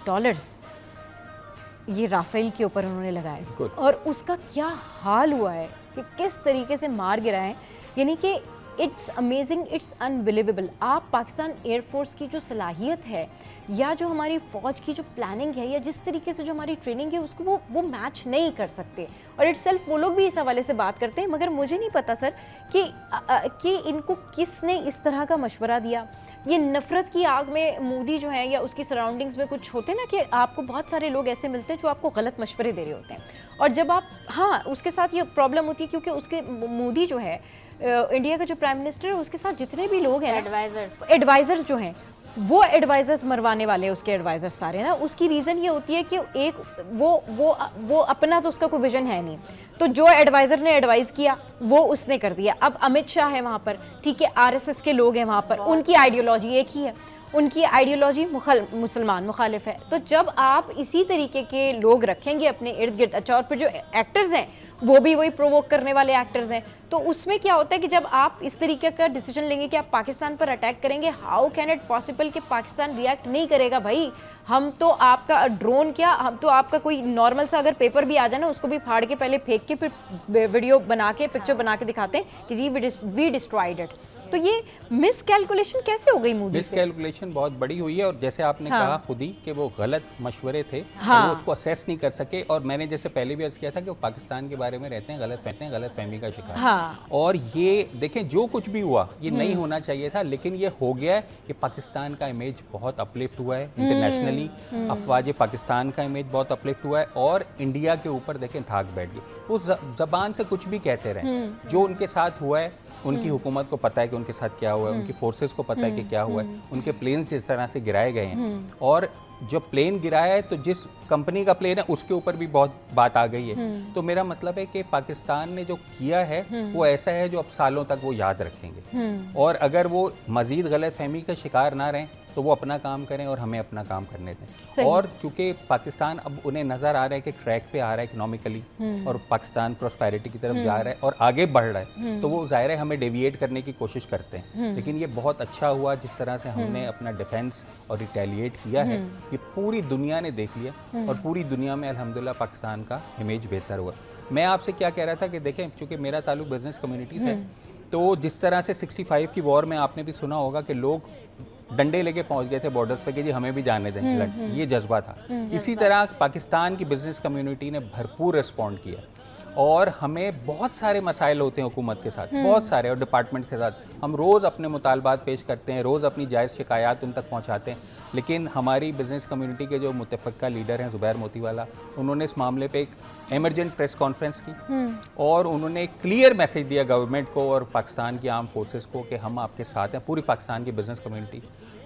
ये राफेल के ऊपर उन्होंने लगाए और उसका क्या हाल हुआ है कि किस तरीके से मार गिरा है, यानी कि इट्स अमेजिंग, इट्स अनबिलीवेबल। आप पाकिस्तान एयरफोर्स की जो सलाहियत है या जो हमारी फ़ौज की जो प्लानिंग है या जिस तरीके से जो हमारी ट्रेनिंग है उसको वो मैच नहीं कर सकते, और इटसेल्फ वो लोग भी इस हवाले से बात करते हैं। मगर मुझे नहीं पता सर कि इनको किसने इस तरह का मशवरा दिया। ये नफ़रत की आग में मोदी जो है या उसकी सराउंडिंग्स में कुछ होते हैं ना कि आपको बहुत सारे लोग ऐसे मिलते हैं जो आपको गलत मशवरे दे रहे होते हैं, और जब आप उसके साथ ये प्रॉब्लम होती है क्योंकि उसके मोदी जो है इंडिया का जो प्राइम मिनिस्टर है उसके साथ जितने भी लोग हैं एडवाइजर्स जो हैं वो एडवाइजर्स मरवाने वाले उसके एडवाइजर्स सारे ना, उसकी रीज़न ये होती है कि एक वो अपना तो उसका कोई विजन है नहीं, तो जो एडवाइज़र ने एडवाइस किया वो उसने कर दिया। अब अमित शाह है वहाँ पर, ठीक है, RSS के लोग हैं वहाँ पर, उनकी आइडियोलॉजी एक ही है, उनकी आइडियोलॉजी मुसलमान मुखालिफ है। तो जब आप इसी तरीके के लोग रखेंगे अपने इर्द गिर्द, अच्छा और फिर जो एक्टर्स हैं वो भी वही प्रोवोक करने वाले एक्टर्स हैं, तो उसमें क्या होता है कि जब आप इस तरीके का डिसीजन लेंगे कि आप पाकिस्तान पर अटैक करेंगे, हाउ कैन इट पॉसिबल कि पाकिस्तान रिएक्ट नहीं करेगा? भाई हम तो आपका ड्रोन क्या, हम तो आपका कोई नॉर्मल सा अगर पेपर भी आ जाए ना, उसको भी फाड़ के पहले फेंक के फिर वीडियो बना के पिक्चर बना के दिखाते हैं कि जी वी डिस्ट्रॉयड इट। तो ये मिस कैलकुलेशन कैसे हो गई मोदी मिस कैलकुलेशन बहुत बड़ी हुई है, और जैसे आपने कहा खुद ही कि वो गलत मशवरे थे, हाँ। तो वो उसको असेस नहीं कर सके। और मैंने जैसे पहले भी अर्ज किया था कि वो पाकिस्तान के बारे में रहते हैं गलत फहमी का शिकार। हाँ। और ये देखें जो कुछ भी हुआ ये नहीं होना चाहिए था, लेकिन ये हो गया है। कि पाकिस्तान का इमेज बहुत अपलिफ्ट हुआ है इंटरनेशनली, अफवाज पाकिस्तान का इमेज बहुत अपलिफ्ट हुआ है, और इंडिया के ऊपर देखें धाक बैठ गई। उस जबान से कुछ भी कहते रहे, जो उनके साथ हुआ है उनकी हुकूमत को पता है कि उनके साथ क्या हुआ है, उनकी फोर्सेस को पता है कि क्या हुआ है, उनके प्लेन्स जिस तरह से गिराए गए हैं, और जो प्लेन गिराया है तो जिस कंपनी का प्लेन है उसके ऊपर भी बहुत बात आ गई है। तो मेरा मतलब है कि पाकिस्तान ने जो किया है वो ऐसा है जो अब सालों तक वो याद रखेंगे, और अगर वो मजीद गलत फहमी का शिकार ना रहें तो वो अपना काम करें और हमें अपना काम करने दें। और चूंकि पाकिस्तान अब उन्हें नज़र आ रहा है कि ट्रैक पे आ रहा है इकोनॉमिकली, और पाकिस्तान प्रोस्पेरिटी की तरफ जा रहा है और आगे बढ़ रहा है, तो वो ज़ाहिर है हमें डेविएट करने की कोशिश करते हैं। लेकिन ये बहुत अच्छा हुआ जिस तरह से हमने अपना डिफेंस और रिटेलिएट किया है, ये पूरी दुनिया ने देख लिया, और पूरी दुनिया में अल्हम्दुलिल्लाह पाकिस्तान का इमेज बेहतर हुआ। मैं आपसे क्या कह रहा था कि देखें, चूँकि मेरा ताल्लुक बिजनेस कम्युनिटी से, तो जिस तरह से 65 की वॉर में आपने भी सुना होगा कि लोग डंडे लेके पहुंच गए थे बॉर्डर्स पे कि जी हमें भी जाने दें, ये जज्बा था। इसी तरह पाकिस्तान की बिजनेस कम्युनिटी ने भरपूर रिस्पॉन्ड किया, और हमें बहुत सारे मसाइल होते हैं हुकूमत के साथ, बहुत सारे, और डिपार्टमेंट के साथ हम रोज़ अपने मुतालबात पेश करते हैं, रोज़ अपनी जायज़ शिकायत उन तक पहुंचाते हैं। लेकिन हमारी बिज़नेस कम्युनिटी के जो मुतफ़क्का लीडर हैं ज़ुबैर मोतीवाला, उन्होंने इस मामले पे एक एमरजेंट प्रेस कॉन्फ्रेंस की, और उन्होंने एक क्लियर मैसेज दिया गवर्नमेंट को और पाकिस्तान की आर्म फोर्सेस को कि हम आपके साथ हैं, पूरी पाकिस्तान की बिज़नेस कम्युनिटी।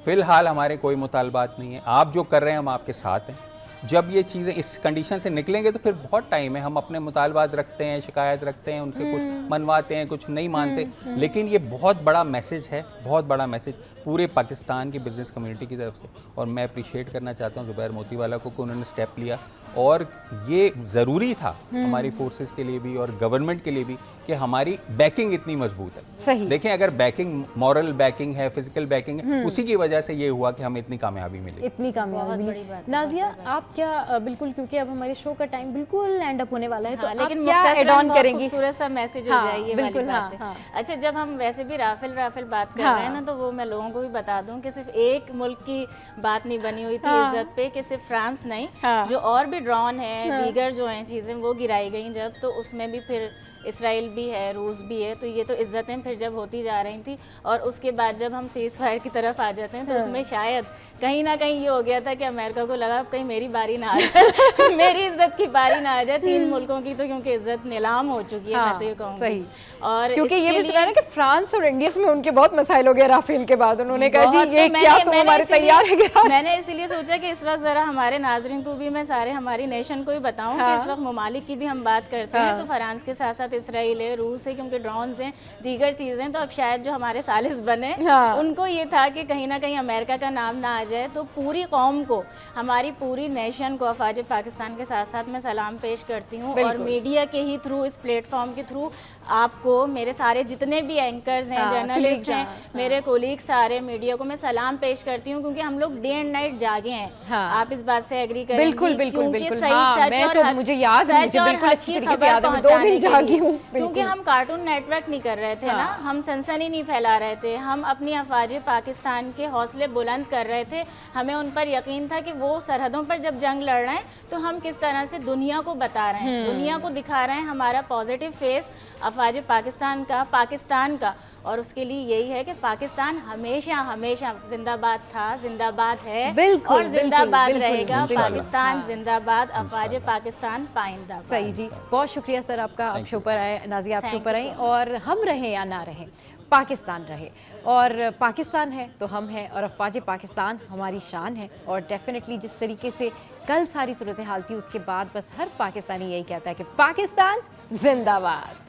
फ़िलहाल हमारे कोई मुतालबात नहीं है, आप जो कर रहे हैं हम आपके साथ हैं। जब ये चीज़ें इस कंडीशन से निकलेंगे तो फिर बहुत टाइम है, हम अपने मुतालबात रखते हैं, शिकायत रखते हैं, उनसे कुछ मनवाते हैं, कुछ नहीं मानते। लेकिन ये बहुत बड़ा मैसेज है, बहुत बड़ा मैसेज पूरे पाकिस्तान की बिज़नेस कम्युनिटी की तरफ से, और मैं अप्रिशिएट करना चाहता हूँ ज़ुबैर मोतीवाला को कि उन्होंने स्टेप लिया, और ये ज़रूरी था हमारी फोर्सेस के लिए भी और गवर्नमेंट के लिए भी कि हमारी बैकिंग इतनी मजबूत है। सही। देखें, अगर बैकिंग, मॉरल बैकिंग है, फिजिकल बैकिंग है, उसी की वजह से ये हुआ कि हमें इतनी कामयाबी मिली, इतनी कामयाबी मिली। नाजिया, आप क्या बिल्कुल, क्योंकि अब हमारे शो का टाइम बिल्कुल एंड अप होने वाला है, तो आप क्या ऐड ऑन करेंगी? खूबसूरत सा मैसेज हो जाए ये वाली बात है। अच्छा, जब हम वैसे भी राफेल बात कर रहे हैं ना, तो वो मैं लोगों को भी बता दूं कि सिर्फ एक मुल्क की बात नहीं बनी हुई थी इज्जत पे, कि सिर्फ फ्रांस नहीं, जो और भी ड्रोन है, दीगर जो हैं चीज़ें वो गिराई गई जब, तो उसमें भी फिर इसराइल भी है, रूस भी है, तो ये तो इज्जतें फिर जब होती जा रही थी। और उसके बाद जब हम सीज फायर की तरफ आ जाते हैं तो उसमें शायद कहीं ना कहीं ये हो गया था कि अमेरिका को लगा कहीं मेरी बारी ना आ जाए मेरी इज्जत की बारी ना आ जाए, 3 मुल्कों की तो क्योंकि इज्जत नीलाम हो चुकी है, मैं तो ये कहूँगी। सही। और क्योंकि ये भी सुना है कि फ्रांस और इंडिया में उनके बहुत मसाइल हो गए राफेल के बाद, उन्होंने कहा जी ये क्या तुम हमारे तैयार है क्या? मैंने इसीलिए सोचा कि इस वक्त जरा हमारे नाजरीन को भी मैं सारे हमारी नेशन को भी बताऊं कि इस वक्त ममालिक की भी हम बात करते हैं, तो फ्रांस के साथ साथ इसराइल है, रूस है, क्योंकि ड्रोन्स हैं, दीगर चीजें, तो अब शायद जो हमारे सालिस बने उनको ये था कि कहीं ना कहीं अमेरिका का नाम ना आ जाए। तो पूरी कौम को, हमारी पूरी नेशन को अफवाज पाकिस्तान के साथ साथ मैं सलाम पेश करती हूँ, और मीडिया के ही थ्रू, इस प्लेटफॉर्म के थ्रू आपको, मेरे सारे जितने भी एंकर्स हैं, जर्नलिस्ट हैं, मेरे कोलीग, सारे मीडिया को मैं सलाम पेश करती हूँ, क्योंकि हम लोग डे एंड नाइट जागे हैं। आप इस बात से एग्री करेंगे? बिल्कुल बिल्कुल बिल्कुल। मैं तो मुझे याद है, मुझे बिल्कुल अच्छी तरीके से याद है, 2 दिन जागी हूँ, क्योंकि हम कार्टून नेटवर्क नहीं कर रहे थे ना, हम सनसनी नहीं फैला रहे थे, हम अपनी अफवाज पाकिस्तान के हौसले बुलंद कर रहे थे। हमें उन पर यकीन था कि वो सरहदों पर जब जंग लड़ रहे हैं तो हम किस तरह से दुनिया को बता रहे हैं, दुनिया को दिखा रहे हैं हमारा पॉजिटिव फेस अफवाज पाकिस्तान का। और उसके लिए यही है कि पाकिस्तान हमेशा हमेशा जिंदाबाद था, जिंदाबाद है, और जिंदाबाद रहेगा। पाकिस्तान जिंदाबाद, अफवाज पाकिस्तान पाइंदा। सही जी, बहुत शुक्रिया सर आपका, आप शो पर आए, नाज़िया आप शो पर आई, और हम रहे या ना रहे, पाकिस्तान रहे, और पाकिस्तान है तो हम हैं, और अफवाज पाकिस्तान हमारी शान है। और डेफिनेटली जिस तरीके से कल सारी सूरत हाल थी, उसके बाद बस हर पाकिस्तानी यही कहता है कि पाकिस्तान जिंदाबाद।